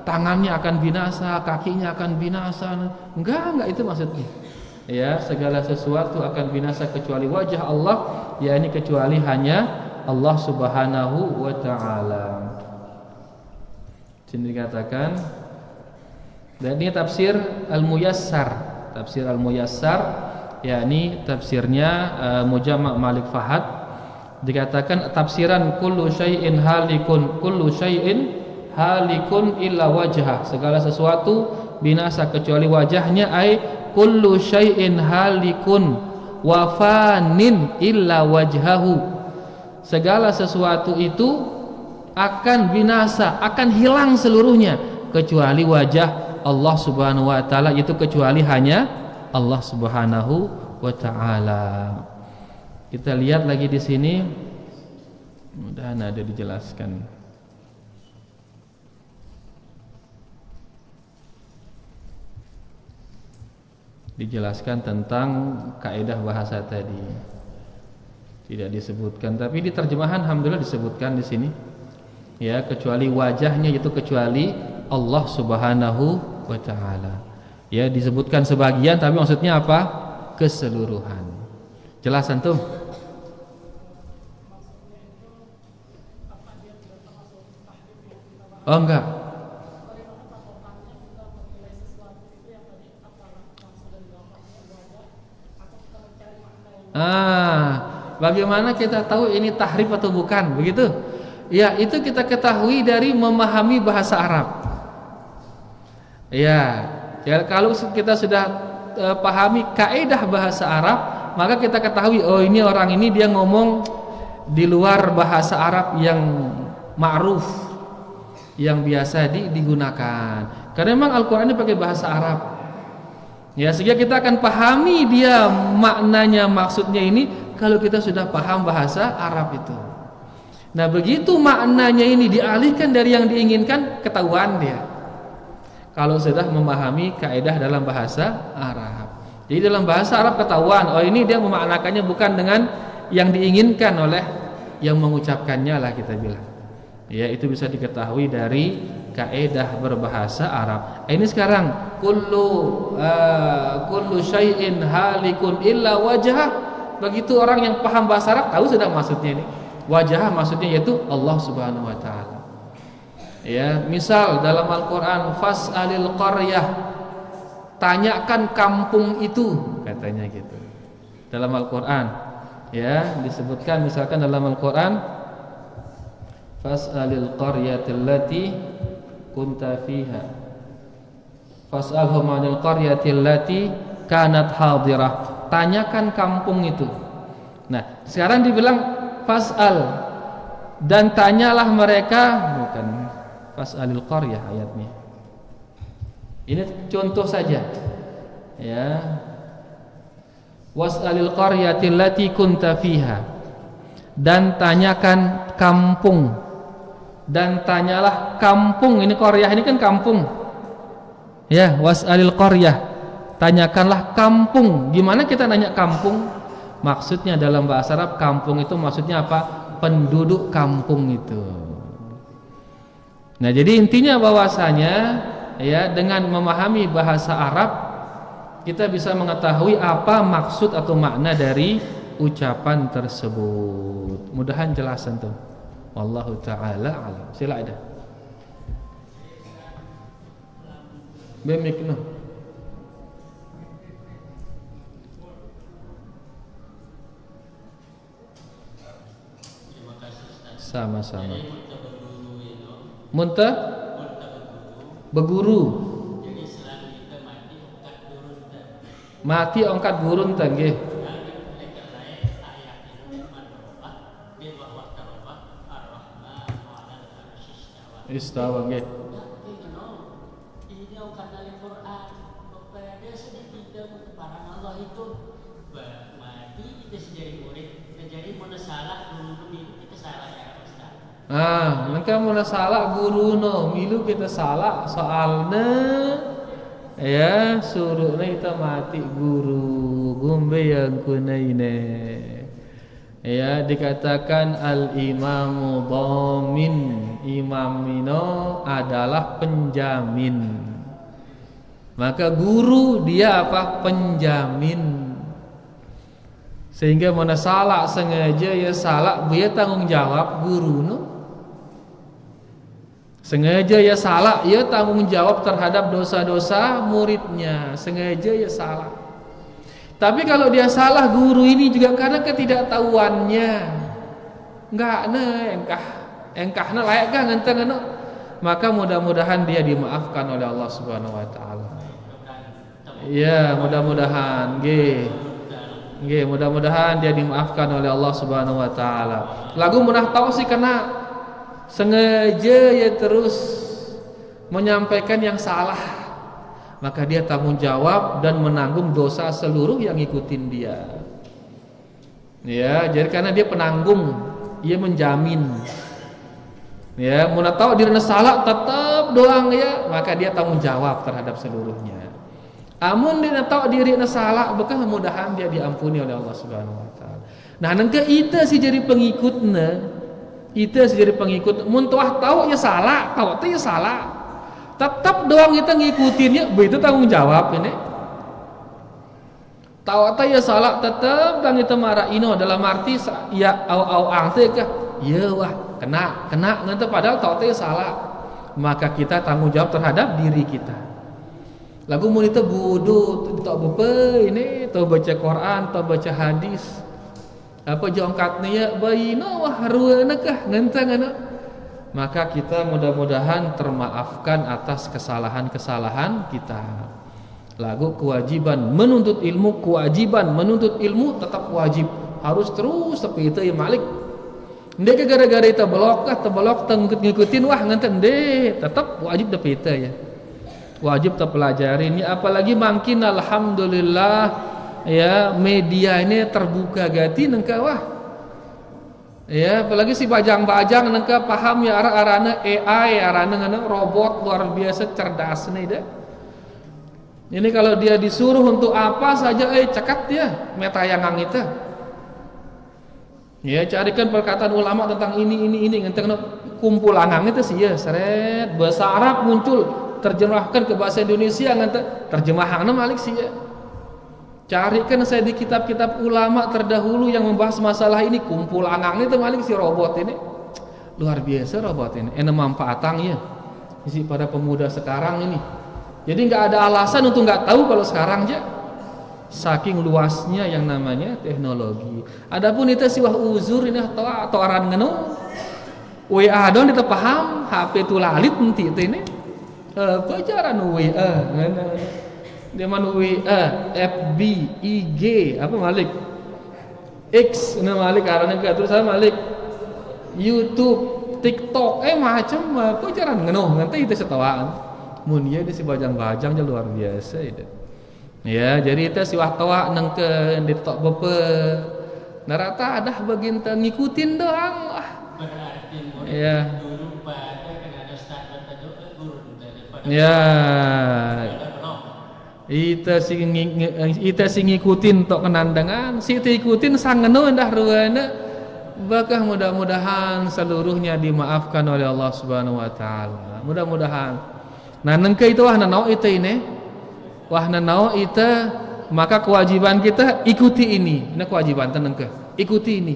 tangannya akan binasa, kakinya akan binasa. Enggak itu maksudnya. Ya, segala sesuatu akan binasa kecuali wajah Allah, yakni kecuali hanya Allah Subhanahu wa taala. Sini dikatakan, dan ini tafsir Al-Muyassar. Tafsir Al-Muyassar yakni tafsirnya Mujamma' Malik Fahad, dikatakan tafsiran kullu syai'in halikun illa wajhah. Segala sesuatu binasa kecuali wajahnya, ai kullu syai'in halikun wa fanin illa wajhahu. Segala sesuatu itu akan binasa, akan hilang seluruhnya kecuali wajah Allah Subhanahu wa taala, itu kecuali hanya Allah Subhanahu wa taala. Kita lihat lagi di sini, mudah-mudahan ada dijelaskan. Dijelaskan tentang kaidah bahasa tadi. Tidak disebutkan, tapi di terjemahan alhamdulillah disebutkan di sini. Ya, kecuali wajahnya, itu kecuali Allah Subhanahu wa taala. Ya, disebutkan sebagian tapi maksudnya apa? Keseluruhan. Jelas antum? Oh enggak. Bagaimana kita tahu ini tahrif atau bukan? Begitu? Ya, itu kita ketahui dari memahami bahasa Arab. Ya, kalau kita sudah pahami kaidah bahasa Arab, maka kita ketahui oh ini orang ini dia ngomong di luar bahasa Arab yang ma'ruf, yang biasa digunakan. Karena memang Al-Qur'an ini pakai bahasa Arab. Ya, sehingga kita akan pahami dia maknanya, maksudnya ini kalau kita sudah paham bahasa Arab itu. Nah, begitu maknanya ini dialihkan dari yang diinginkan, ketahuan dia. Kalau sudah memahami kaidah dalam bahasa Arab. Jadi dalam bahasa Arab ketahuan, oh ini dia memaknakannya bukan dengan yang diinginkan oleh yang mengucapkannya lah kita bilang. Ya, itu bisa diketahui dari kaidah berbahasa Arab. Ini sekarang kullu syai'in halikun illa wajhah. Begitu orang yang paham bahasa Arab tahu sudah maksudnya ini. Wajah maksudnya yaitu Allah Subhanahu wa taala. Ya, misal dalam Al-Qur'an fas'alil qaryah, tanyakan kampung itu, katanya gitu. Dalam Al-Qur'an ya disebutkan misalkan dalam Al-Qur'an fas'alil qaryatil lati kunta fiha. Fas'alhum 'anil qaryatil lati kanat hadirah. Tanyakan kampung itu. Nah, sekarang dibilang fas'al, dan tanyalah mereka, bukan fas'alil qaryah ayatnya. Ini contoh saja. Ya. Was'alil qaryatil lati kunta fiha. Dan tanyakan kampung. Dan tanyalah kampung. Ini qaryah ini kan kampung. Ya, was'alil qaryah. Tanyakanlah kampung. Gimana kita nanya kampung? Maksudnya dalam bahasa Arab kampung itu maksudnya apa? Penduduk kampung itu. Nah, jadi intinya bahwasanya ya dengan memahami bahasa Arab kita bisa mengetahui apa maksud atau makna dari ucapan tersebut. Mudahan jelas antum. Wallahu taala alam. Sila ada. Bemikno. Sama-sama. Muntah beguru. Jadi selalu kita mati ongkat turun tak. Mati ongkat gurun teh nggih. Istawa nggih. Ini ongkat dari Quran. Kepada sedikit barang Allah itu mati kita sendiri murid. Jadi mana salah dulu kita salah ya Ustaz. Nengka mun salah guruna, milu kita salah soalna ya suruhna kita mati guru gumbe yang kunaine. Ya dikatakan al-imamu dhamin, imamino adalah penjamin. Maka guru dia apa? Penjamin. Sehingga mana salah sengaja ya salah, dia tanggung jawab guru no. Sengaja ya salah, ia tanggung jawab terhadap dosa-dosa muridnya. Sengaja ya salah. Tapi kalau dia salah, guru ini juga karena ketidaktahuannya. Enggak engkahna layak kah ngenteng anu. Maka mudah-mudahan dia dimaafkan oleh Allah Subhanahu wa taala. Ya, mudah-mudahan nggih, mudah-mudahan dia dimaafkan oleh Allah Subhanahu wa taala. Lagu munah tahu sih kena sengaja ya terus menyampaikan yang salah, maka dia tanggung jawab dan menanggung dosa seluruh yang ngikutin dia. Ya, jadi karena dia penanggung, ia menjamin. Ya, mun tahu dirinya salah tetap doang ya, maka dia tanggung jawab terhadap seluruhnya. Amun dia tahu dirinya salah, maka mudahan dia diampuni oleh Allah Subhanahu wa taala. Nah, nengke ita si jadi pengikutna. Ita si jadi pengikut mun tuah tahu ya salah, tahu teh ya salah. Tetap doang kita ngikutinnya, begitu tanggung jawab ini. Tahu teh ya salah, tetap dan kita marah ino dalam arti ya au teh kah? Ya wah, kena ngante padahal tahu teh ya salah. Maka kita tanggung jawab terhadap diri kita. Lagu mun itu bodoh, tak bepe ini, tak baca Quran, tak baca hadis. Apa jongkatnya ya bayina wah haruana kah ngenteng ana. Maka kita mudah-mudahan termaafkan atas kesalahan-kesalahan kita. Lagu kewajiban menuntut ilmu, kewajiban menuntut ilmu tetap wajib, harus terus tapi itu ya malik. Ndek gara-gara itu belok ngikutin wah ngenten deh, tetap wajib tapi itu ya. Wajib terpelajarin ya, apalagi makin alhamdulillah ya media ini terbuka gati nengka wah. Ya, apalagi si bajang-bajang nengka paham ya arana AI, arana ngana robot luar biasa cerdas nih deh. Ini kalau dia disuruh untuk apa saja cekat dia metayangang itu. Ya, carikan perkataan ulama tentang ini ngenteng kumpulangang itu sih ya seret bahasa Arab muncul terjemahkan ke bahasa Indonesia ngenteng terjemahannya malik sih ya. Carikan saya di kitab-kitab ulama terdahulu yang membahas masalah ini, kumpul angang itu malik si robot ini luar biasa robot ini manfaatan ya isi pada pemuda sekarang ini. Jadi nggak ada alasan untuk nggak tahu kalau sekarang aja saking luasnya yang namanya teknologi. Adapun itu sih wah uzur ini atau aran ngenu WA dong kita paham HP itu lalit nanti itu ini pelajaran WA dia mana WA, FB, IG, apa malik? X, malik karena terus sama malik YouTube, TikTok, macam apa jaran ngenoh nanti itu setawaan. Mun ieu si bajang-bajang je luar biasa itu. Ya, jadi itu si wahtawa nengkeun di tok bepe. Narata adah bagin teu ngikutin doang. Berarti ya. Dulu pada kan ada standar guru ya. Ita sing ngikutin tok kenandangan, si ikutin sang ngeno ndah ruana Maka mudah-mudahan seluruhnya dimaafkan oleh Allah Subhanahu wa taala. Mudah-mudahan. Nah, nengke itu wah nanau itu ini. Wah nanau itu maka kewajiban kita ikuti ini. Ini kewajiban nengke. Ikuti ini.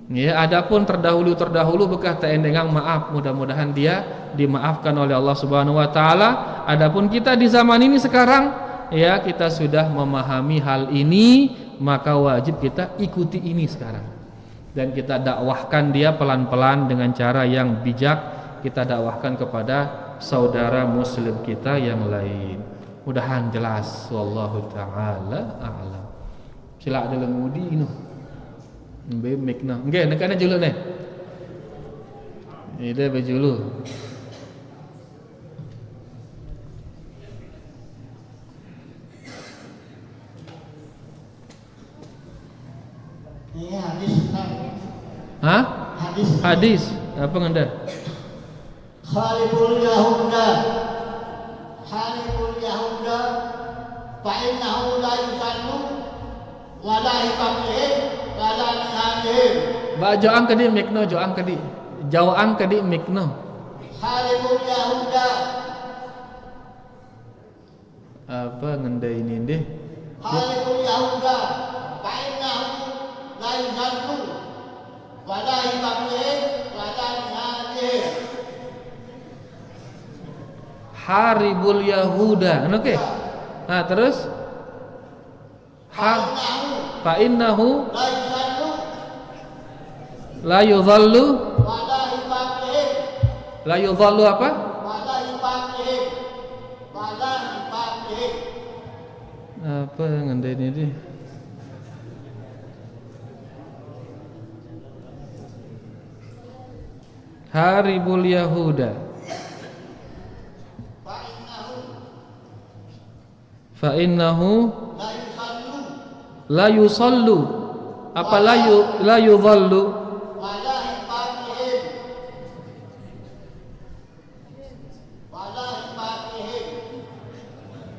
Ya, adapun terdahulu bekah teendengang maaf, mudah-mudahan dia dimaafkan oleh Allah Subhanahu wa taala. Adapun kita di zaman ini sekarang ya kita sudah memahami hal ini, maka wajib kita ikuti ini sekarang. Dan kita dakwahkan dia pelan-pelan dengan cara yang bijak, kita dakwahkan kepada saudara muslim kita yang lain. Mudahan jelas, wallahu taala a'lam. Sila ada lemudi inu. Mbe mikna. Nggih, nekane julu nih. Ini dia bejulu. Ini hadis. Hah? Hadis. Apa ngenda? Khaliful Yahuda fa innahu la yusallu wa la yuqabbih wa la yuhadih. Ba joang kadi mikno, joang kadi. Jawaan kadi mikno. Khaliful Yahuda. Apa ngenda ini deh? Khaliful Yahuda fa innahu la yusallu wa la yuqabbih wa la yuhadih. Haribul Yahuda. Oke. Nah, terus fa innahu la yudhallu la yudhallu apa? Apa ngende ini deh? Haribul Yahuda fa innahu la yusallu apa la yudhallu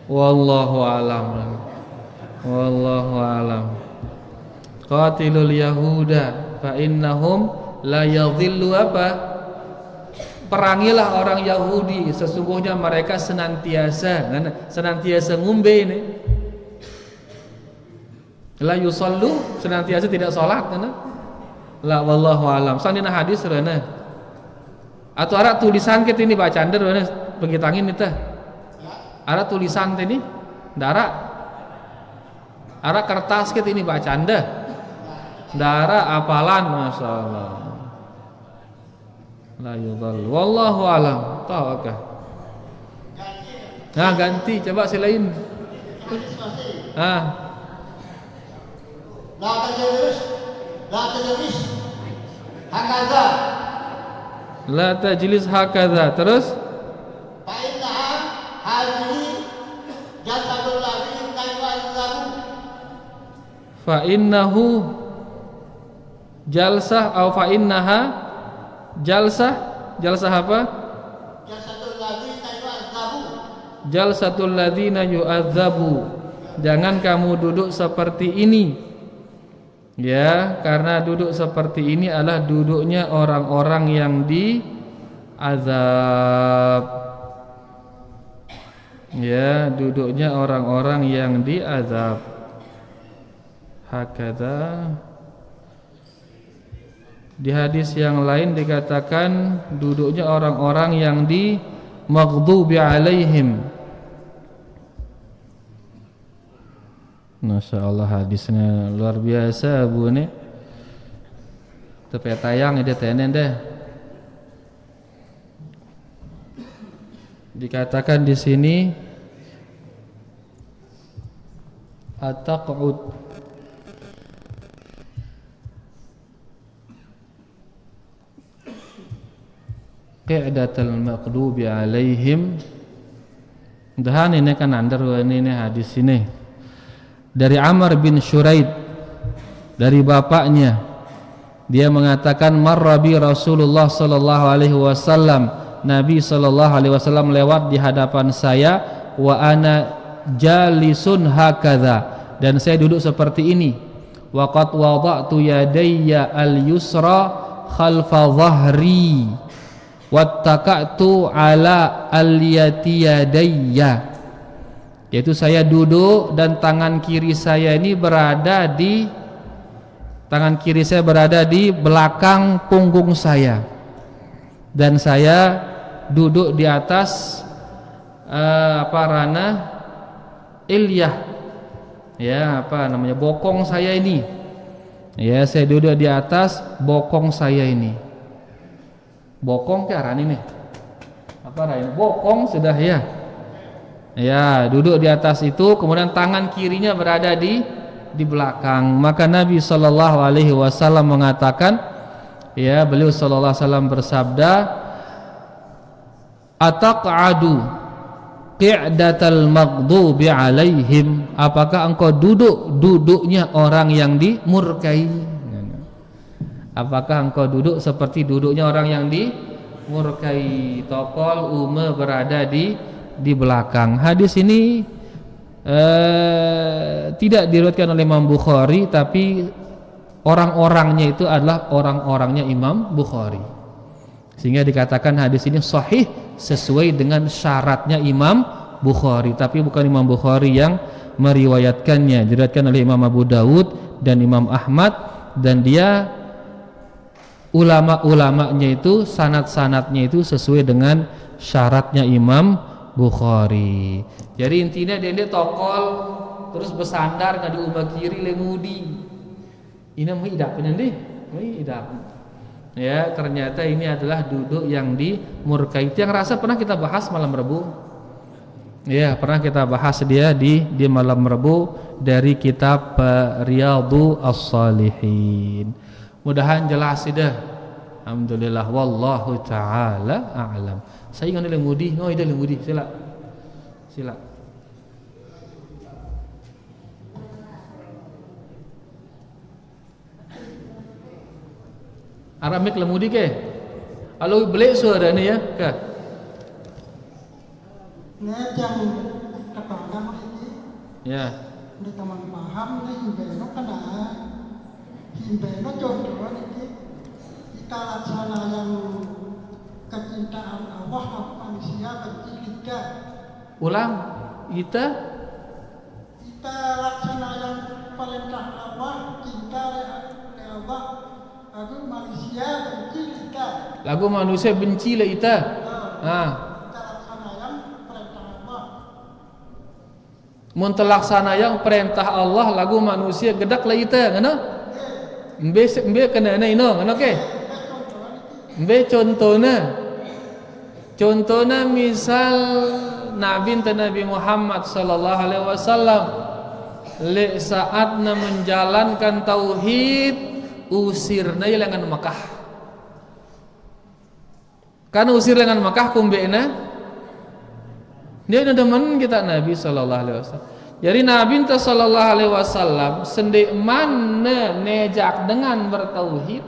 wallahu alam qatilul yahuda fa innahum la yadhillu apa perangilah orang Yahudi, sesungguhnya mereka senantiasa ngumbe ini. La yusallu, senantiasa tidak salat kana. La wallahu alam. Sandina hadis rena. Atau ada tulisan kita ini bacaan der rena begitangin itu. Ada tulisan tadi? Dara. Ada kertas kita ini bacaan deh. Dara apalan masyaallah. La yudhal wallahu alam. Tawakal. Nah, ganti coba silain. La tajlis hakaza. La tajlis hakaza. Terus Fa innaha hadhihi jasadul ladzi yu'adzabu. Fa innahu jalsah atau fa innaha jalsah apa? Jalsatul ladzina yu'adzabu. Jangan kamu duduk seperti ini. Ya, karena duduk seperti ini adalah duduknya orang-orang yang diazab. Ya, duduknya orang-orang yang diazab. Hakadha. Di hadis yang lain dikatakan duduknya orang-orang yang di maghdubi alaihim. Masya Allah, hadisnya luar biasa bu nih. Tepe tayang ide tenen deh. Dikatakan di sini at-taq'ud qi'datal maqdubi alaihim. Dahan ini kan andar ini hadis ini dari Amr bin Shuraid, dari bapaknya. Dia mengatakan marrabi Rasulullah sallallahu alaihi wasallam, Nabi sallallahu alaihi wasallam lewat di hadapan saya, wa ana jalisun hakadha, dan saya duduk seperti ini. wa qad wada'tu yadayya al-yusra khalfa dhahri wattaka'tu ala al-yati yadayya, yaitu saya duduk dan tangan kiri saya berada di belakang punggung saya, dan saya duduk di atas ranah ilyah, ya bokong saya ini, ya saya duduk di atas bokong saya ini. Bokong ke arah ini bokong sudah ya. Ya, duduk di atas itu, kemudian tangan kirinya berada di belakang. Maka Nabi sallallahu alaihi wasallam mengatakan, ya, beliau sallallahu alaihi wasallam bersabda, ataq'adu qi'datal maghdubi alaihim, apakah engkau duduknya orang yang dimurkai? Apakah engkau duduk seperti duduknya orang yang dimurkai? Tokol berada di belakang. Hadis ini tidak diriwayatkan oleh Imam Bukhari, tapi orang-orangnya itu adalah orang-orangnya Imam Bukhari, sehingga dikatakan hadis ini sahih sesuai dengan syaratnya Imam Bukhari. Tapi bukan Imam Bukhari yang meriwayatkannya, diriwayatkan oleh Imam Abu Dawud dan Imam Ahmad, dan dia ulama-ulamanya itu sanad-sanadnya itu sesuai dengan syaratnya Imam Bukhari. Jadi intinya dia tokol terus bersandar ngadi ubah kiri lemudi. Ini mah idapnya deh, idap. Ya, ternyata ini adalah duduk yang dimurkai. Yang rasa pernah kita bahas malam Rabu. Ya, pernah kita bahas dia di malam Rabu dari kitab Riyadhus Shalihin. Mudahan jelas sudah. Alhamdulillah, wallahu taala a'lam. Saya ingin lemudi, ida lemudi, sila. Aramik lemudi ke? Alo beli suara ni ya, ke? Ngajang ketangga ini. Ya. Di taman paham ni himbeno kana. Himbeno contoh ini kita laksana yang kecintaan Allah manusia bercita. Ulang, kita laksana yang perintah Allah, cinta Allah, lagu manusia bercita. Lagu manusia benci lah kita. Kita laksana yang perintah Allah. Mun terlaksana yang perintah Allah, lagu manusia gedak lah kita, ngana? Mbe kena ino, ngana ke? Mbe contohnya misal Nabi Muhammad sallallahu alaihi wasallam le saatna menjalankan tauhid usirna dengan Makkah. Kan usir dengan Makkah kumbena dia ada demen kita Nabi sallallahu alaihi wasallam. Jadi Nabi sallallahu alaihi wasallam sendik mana nejak dengan bertauhid,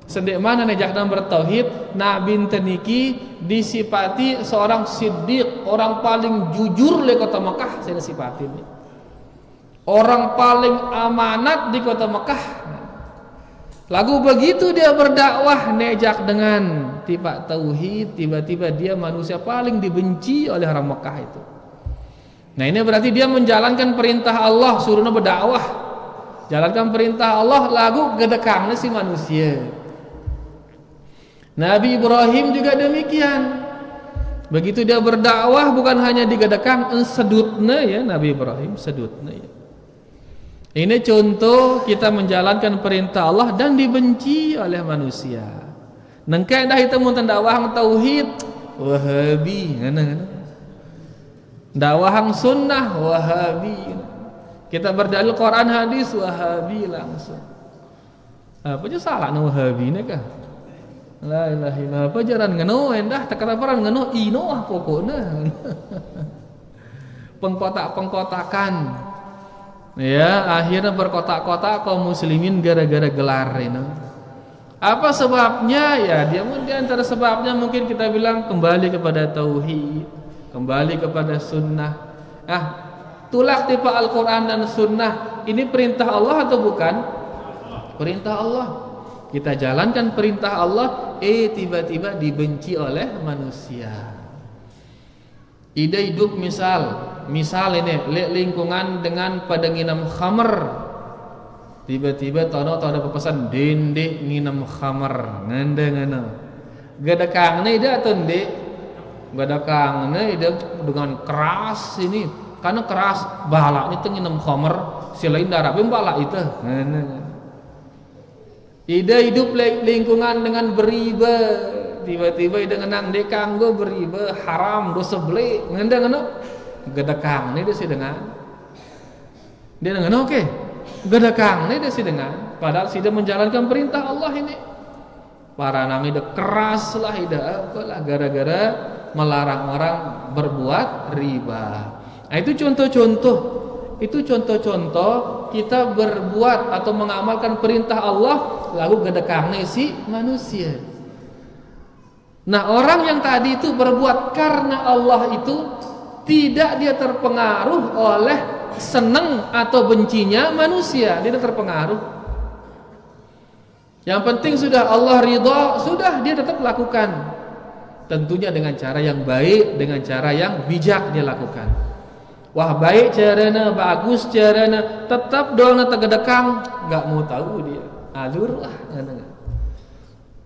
sendik mana nejak dengan bertauhid, Nabi teniki disipati seorang siddiq, orang paling jujur di kota Mekah. Saya disipati ini orang paling amanat di kota Mekah. Lagu begitu dia berdakwah nejak dengan tiba tauhid, tiba-tiba dia manusia paling dibenci oleh orang Mekah itu. Nah ini berarti dia menjalankan perintah Allah, suruhnya berdakwah, jalankan perintah Allah, lagu gedekangnya si manusia. Nabi Ibrahim juga demikian. Begitu dia berdakwah bukan hanya digedekang, sedutna ya Nabi Ibrahim, sedutna ya. Ini contoh kita menjalankan perintah Allah dan dibenci oleh manusia. Nengkai dah itu mun dakwah tauhid, Wahabi, ngana. Dakwah sunnah, Wahabi. Kita berdalil Quran hadis, Wahabi langsung. Apa je salah nu Wahabi ni kah? La ilaha illallah, apa jaran ngano endah takata paran ngano ino ah pokokna. Pengkotak-pengkotakan. Ya, akhirnya berkotak-kotak kaum muslimin gara-gara gelar ini. Apa sebabnya? Ya, di antara sebabnya mungkin kita bilang kembali kepada tauhid, kembali kepada sunnah. Tulak tipe Al-Quran dan Sunnah. Ini perintah Allah atau bukan? Perintah Allah. Kita jalankan perintah Allah, tiba-tiba dibenci oleh manusia. Ide hidup misal ini lingkungan dengan pada nginam khamr. Tiba-tiba tono ada pepesan dendek nginam khamr. Ngene. Gadakang ide atau ndek? Gadakang ide dengan keras ini. Karena keras balaknya itu nginam khamr, selain darah balak itu. Ide hidup lingkungan dengan beriba, tiba-tiba ide ngenang dekang go beriba haram dosa beli ngene gedekang ini dia dengan dia dengan oke gedekang ini dia dengan padahal sudah menjalankan perintah Allah ini. Para nang ide keras lah ide apalah gara-gara melarang orang berbuat riba. Nah, itu contoh-contoh kita berbuat atau mengamalkan perintah Allah lalu gedekangnya si manusia. Nah, orang yang tadi itu berbuat karena Allah itu tidak dia terpengaruh oleh senang atau bencinya manusia, dia tidak terpengaruh. Yang penting sudah Allah ridha, sudah dia tetap lakukan. Tentunya dengan cara yang baik, dengan cara yang bijak dia lakukan. Wah baik caranya, bagus caranya, tetap doang tegedekang, nggak mau tahu dia, alur lah,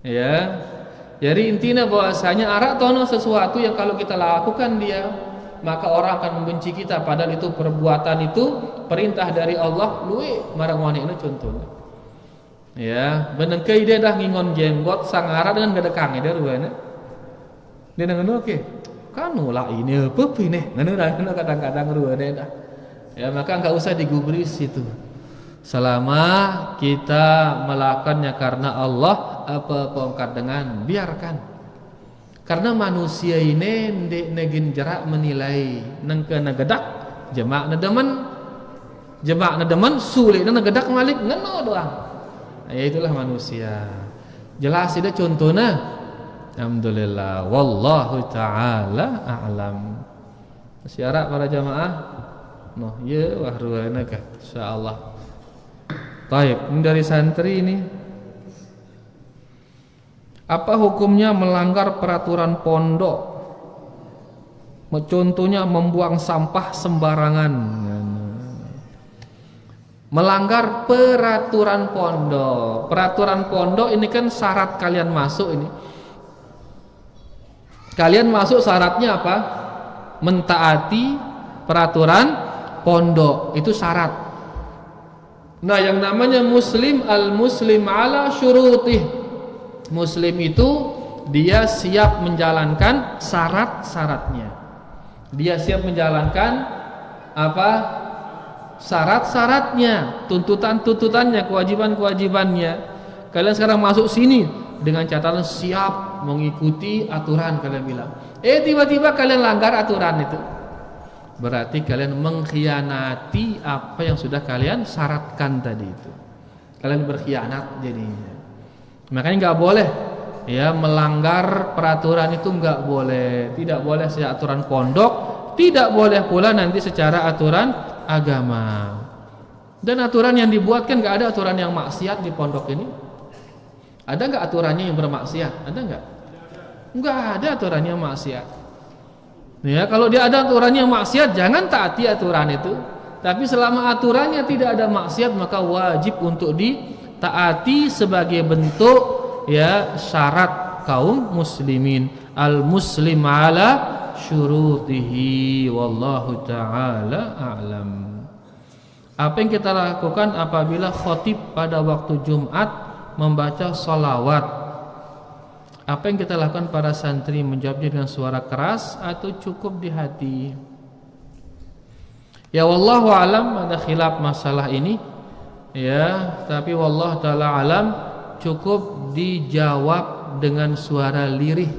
ya. Jadi intinya bahwasanya arak tono sesuatu yang kalau kita lakukan dia, maka orang akan membenci kita. Padahal itu perbuatan itu perintah dari Allah. Luwe marang wani ini contohnya. Ya, benengkai dia dah ngingon jenggot sang arak dengan gedekang dia ruana. Dia dengan oke. Kanu lah ini apa nih? Nganu kadang-kadang ruana dah. Ya, maka enggak usah digubris itu. Selama kita melakukannya karena Allah, apa pongkat dengan biarkan. Karena manusia ini ndek negin jarak menilai nengke nagedak jemak demen sulit nagedak malik ngeno doang. Ya itulah manusia. Jelas itu contohnya. Alhamdulillah wallahu taala a'lam. Syarat para jamaah. Noh, ya wah ruana kah insyaallah. Baik, ini dari santri ini. Apa hukumnya melanggar peraturan pondok? Contohnya membuang sampah sembarangan. Melanggar peraturan pondok. Peraturan pondok ini kan syarat kalian masuk ini. Kalian masuk syaratnya apa? Mentaati peraturan pondok. Itu syarat. Nah, yang namanya muslim, al-muslim ala syurutih. Muslim itu dia siap menjalankan syarat-syaratnya. Dia siap menjalankan apa? Syarat-syaratnya, tuntutan-tuntutannya, kewajiban-kewajibannya. Kalian sekarang masuk sini dengan catatan siap mengikuti aturan kalian bilang. Tiba-tiba kalian langgar aturan itu. Berarti kalian mengkhianati apa yang sudah kalian syaratkan tadi itu. Kalian berkhianat jadinya. Makanya nggak boleh ya melanggar peraturan itu, nggak boleh. Tidak boleh secara aturan pondok, tidak boleh pula nanti secara aturan agama. Dan aturan yang dibuat kan nggak ada aturan yang maksiat di pondok ini. Ada nggak aturannya yang bermaksiat? Ada nggak? Nggak ada aturannya maksiat. Ya, kalau dia ada aturannya maksiat, jangan taati aturan itu. Tapi selama aturannya tidak ada maksiat, maka wajib untuk ditaati sebagai bentuk ya syarat kaum muslimin. Al-muslim ala syurutihi wallahu taala a'lam. Apa yang kita lakukan apabila khatib pada waktu Jumat membaca salawat? Apa yang kita lakukan para santri, menjawabnya dengan suara keras atau cukup di hati? Ya wallahu alam, ada khilaf masalah ini. Ya, tapi wallahu taala alam cukup dijawab dengan suara lirih.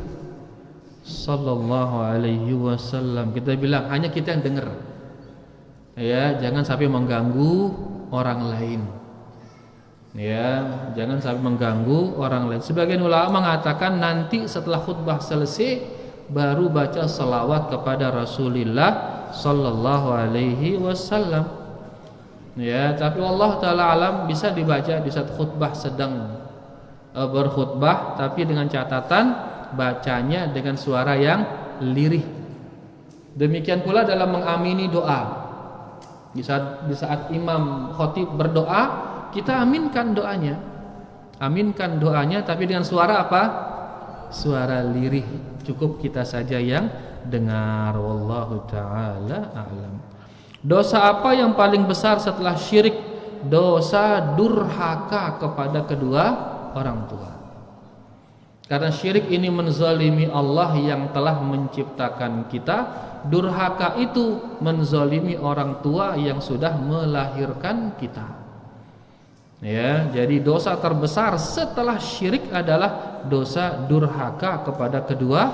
Sallallahu alaihi wasallam. Kita bilang hanya kita yang dengar. Ya, jangan sampai mengganggu orang lain. Ya, jangan sampai mengganggu orang lain. Sebagian ulama mengatakan nanti setelah khutbah selesai baru baca selawat kepada Rasulullah sallallahu alaihi wasallam. Ya, tapi Allah taala alam bisa dibaca di saat khutbah sedang berkhutbah, tapi dengan catatan bacanya dengan suara yang lirih. Demikian pula dalam mengamini doa. Di saat imam khatib berdoa, kita aminkan doanya. Aminkan doanya tapi dengan suara apa? Suara lirih. Cukup kita saja yang dengar. Wallahu taala a'lam. Dosa apa yang paling besar setelah syirik? Dosa durhaka kepada kedua orang tua. Karena syirik ini menzalimi Allah yang telah menciptakan kita. Durhaka itu menzalimi orang tua yang sudah melahirkan kita. Ya, jadi dosa terbesar setelah syirik adalah dosa durhaka kepada kedua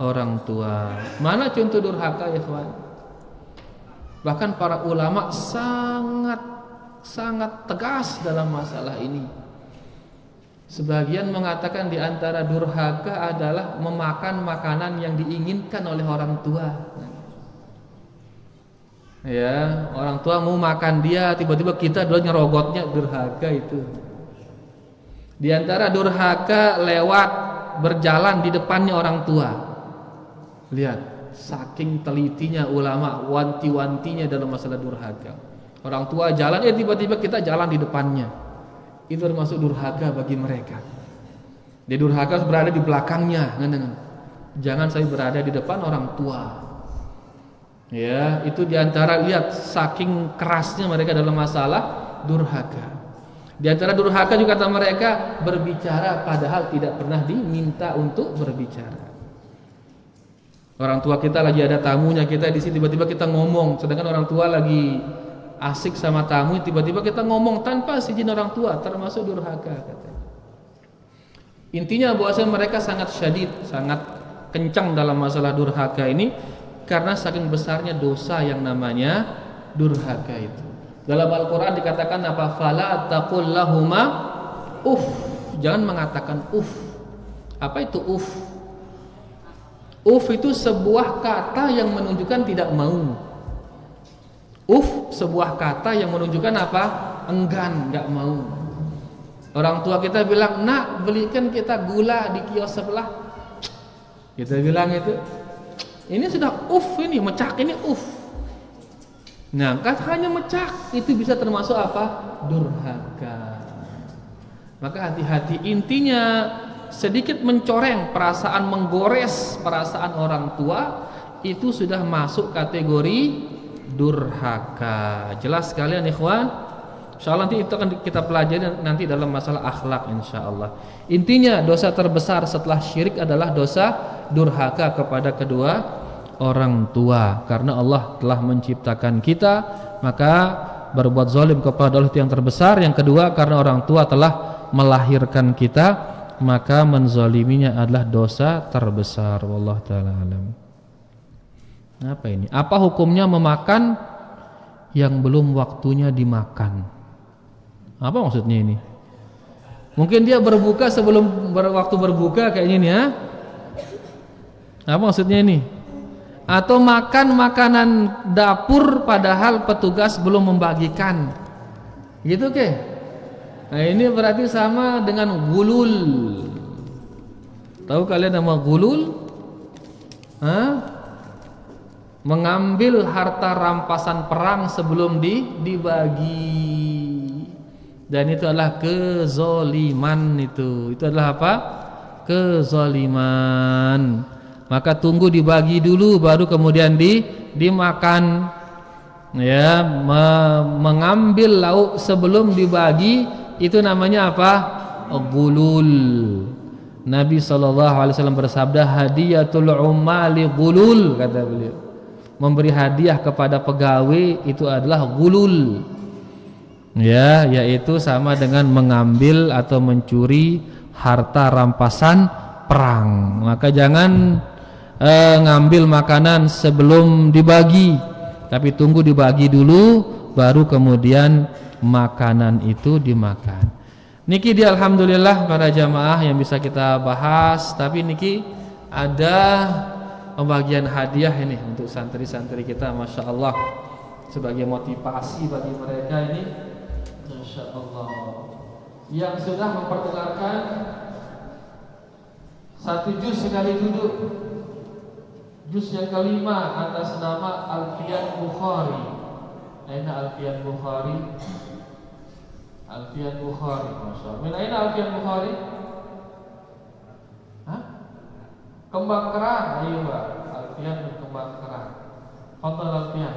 orang tua. Mana contoh durhaka ya kawan? Bahkan para ulama sangat tegas dalam masalah ini. Sebagian mengatakan di antara durhaka adalah memakan makanan yang diinginkan oleh orang tua. Ya, orang tua mau makan dia, tiba-tiba kita dulu nyerogotnya, durhaka itu. Di antara durhaka lewat berjalan di depannya orang tua. Lihat, saking telitinya ulama wanti-wantinya dalam masalah durhaka. Orang tua jalan, tiba-tiba kita jalan di depannya. Itu termasuk durhaka bagi mereka. Dia durhaka berada di belakangnya. Jangan saya berada di depan orang tua. Ya, itu diantara lihat saking kerasnya mereka dalam masalah durhaka. Di antara durhaka juga kata mereka berbicara padahal tidak pernah diminta untuk berbicara. Orang tua kita lagi ada tamunya kita di sini, tiba-tiba kita ngomong, sedangkan orang tua lagi asik sama tamu, tiba-tiba kita ngomong tanpa izin orang tua, termasuk durhaka katanya. Intinya bahwasanya mereka sangat syadid, sangat kencang dalam masalah durhaka ini karena saking besarnya dosa yang namanya durhaka itu. Dalam Al-Qur'an dikatakan apa? Fala taqul lahuma uff. Jangan mengatakan uff. Apa itu uff? Uff itu sebuah kata yang menunjukkan tidak mau. Uff sebuah kata yang menunjukkan apa? Enggan, enggak mau. Orang tua kita bilang, "Nak, belikan kita gula di kios sebelah." Kita bilang itu, ini sudah uff, ini mecak, ini uff. Nah, hanya mecak itu bisa termasuk apa? Durhaka. Maka hati-hati, intinya sedikit mencoreng perasaan, menggores perasaan orang tua itu sudah masuk kategori durhaka. Jelas sekalian ikhwan? Insyaallah nanti itu akan kita pelajari nanti dalam masalah akhlak insyaallah. Intinya dosa terbesar setelah syirik adalah dosa durhaka kepada kedua orang tua. Karena Allah telah menciptakan kita, maka berbuat zalim kepada Allah itu yang terbesar. Yang kedua, karena orang tua telah melahirkan kita, maka menzaliminya adalah dosa terbesar. Wallahu taala alam. Apa ini? Apa hukumnya memakan yang belum waktunya dimakan? Apa maksudnya ini? Mungkin dia berbuka sebelum waktu berbuka kayaknya ini ya. Apa maksudnya ini? Atau makan makanan dapur padahal petugas belum membagikan. Gitu ke? Nah, ini berarti sama dengan gulul. Tahu kalian nama gulul? Hah? Mengambil harta rampasan perang sebelum dibagi. Dan itu adalah kezaliman itu. Itu adalah apa? Kezaliman. Maka tunggu dibagi dulu baru kemudian dimakan. Ya, mengambil lauk sebelum dibagi itu namanya apa? Gulul. Nabi SAW bersabda, hadiyatul ummali gulul, kata beliau. Memberi hadiah kepada pegawai itu adalah gulul. Ya, yaitu sama dengan mengambil atau mencuri harta rampasan perang. Maka jangan ngambil makanan sebelum dibagi, tapi tunggu dibagi dulu baru kemudian makanan itu dimakan. Niki dia alhamdulillah para jamaah yang bisa kita bahas, tapi niki ada pembagian hadiah ini untuk santri-santri kita, Masya Allah, sebagai motivasi bagi mereka ini, Masya Allah, yang sudah memperdengarkan satu juz sekali duduk, juz yang kelima atas nama Alfian Bukhari. Aina Alfian Bukhari? Alfian Bukhari, Masya Allah. Min aina Alfian Bukhari? Hah? Kembang kerang, ayo Pak. Alfian kembang kerang. Fadhal Alfian.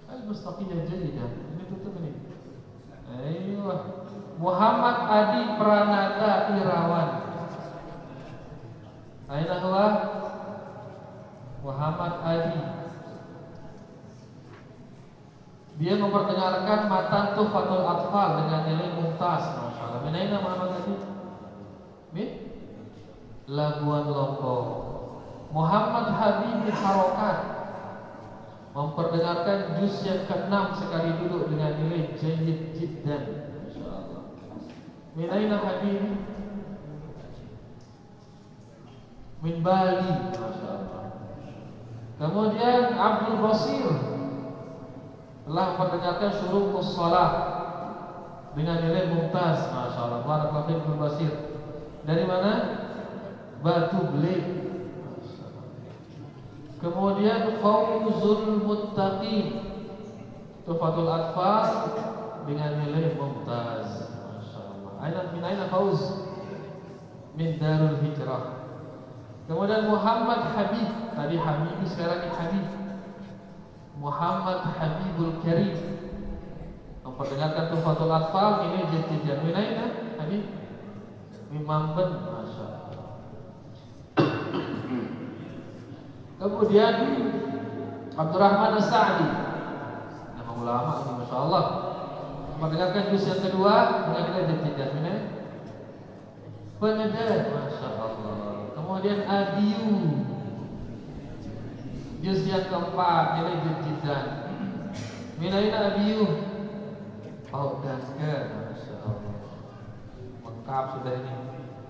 Al-Mustaqiyah jadidah. Ini tutup ini. Ayo. Muhammad Adi Pranata Irawan. Aina huwa? Muhammad Adi. Dia memperdengarkan matan Tuhfatul Atfal dengan nilai mumtaz, Masya Allah. Min aina Muhammad Adi? Min Labuan Lombok. Muhammad Habib Harokat memperdengarkan juz yang ke-6 sekali duduk dengan nilai jayyid jiddan, Masya Allah. Min aina Habib? Min Bali, Masya Allah. Kemudian Abdul Basir telah memperdengarkan syurutus shalah dengan nilai mumtaz, Masya Allah. Barakallahu fiik Abdul Basir. Dari mana? Batu Belik. Kemudian Fauzul Muttaqin Tuhfatul Atfal dengan nilai mumtaz, Masya Allah. Aina min aina Fauz? Min Darul Hijrah. Kemudian Muhammad Habib, tadi Habib, sekarang ini Habib. Muhammad Habibul Karim memperdengarkan Tuhfatul Atfal ini jadinya min aina Habib? Min Mamben, Masya Allah. Kemudian Abdurrahman As-Sa'di, nama ulama ini, Masya Allah, memperdengarkan juz yang kedua dengan nilai jadinya min aina? Penedar, Masya Allah. Kemudian Adiyu, juz yang keempat nilai jadidan. Min aina Adiyu? Dasker, Masya Allah. Lengkap sudah ini.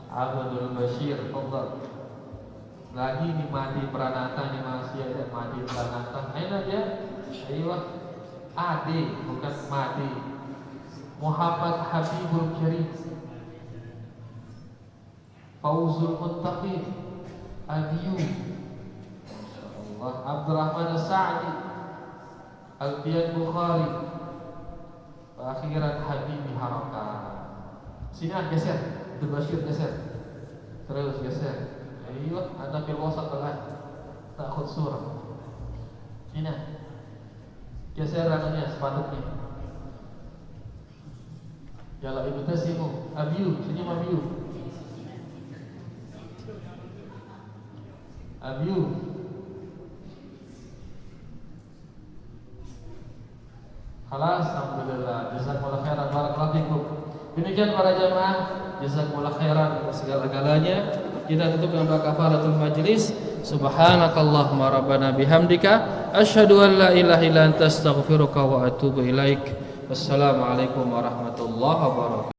Abdul Bashir, fadhal. Lagi di Madi Pranata, ini masih ada Madi Pranata. Aina dia? Ayo, Ade, bukan Madi. Muhammad Habibul Karim, Fauzul Muttaqin, Adiyu, Masya Allah. Abdurrahman As-Sa'di, Alfian Bukhari, akhiran Habibi Harokat. Sini geser, Abdul Bashir geser, terus geser. Ayo, ada fil wasat al-an, ta'khud surah. Ini geser anunya, sepanduknya. Jala ibu tasimu, Abiyu, sini Abiyu. Abiyu. Khalas, alhamdulillah. Jazakumullah khairan, barakallahu fikum. Demikian para jamaah, jazakumullah khairan atas segala-galanya. Kita tutup dengan doa kafaratul majlis. Subhanakallahumma rabbana bihamdika asyhadu an la ilaha illa anta astaghfiruka wa atubu ilaik. Wassalamualaikum warahmatullahi wabarakatuh.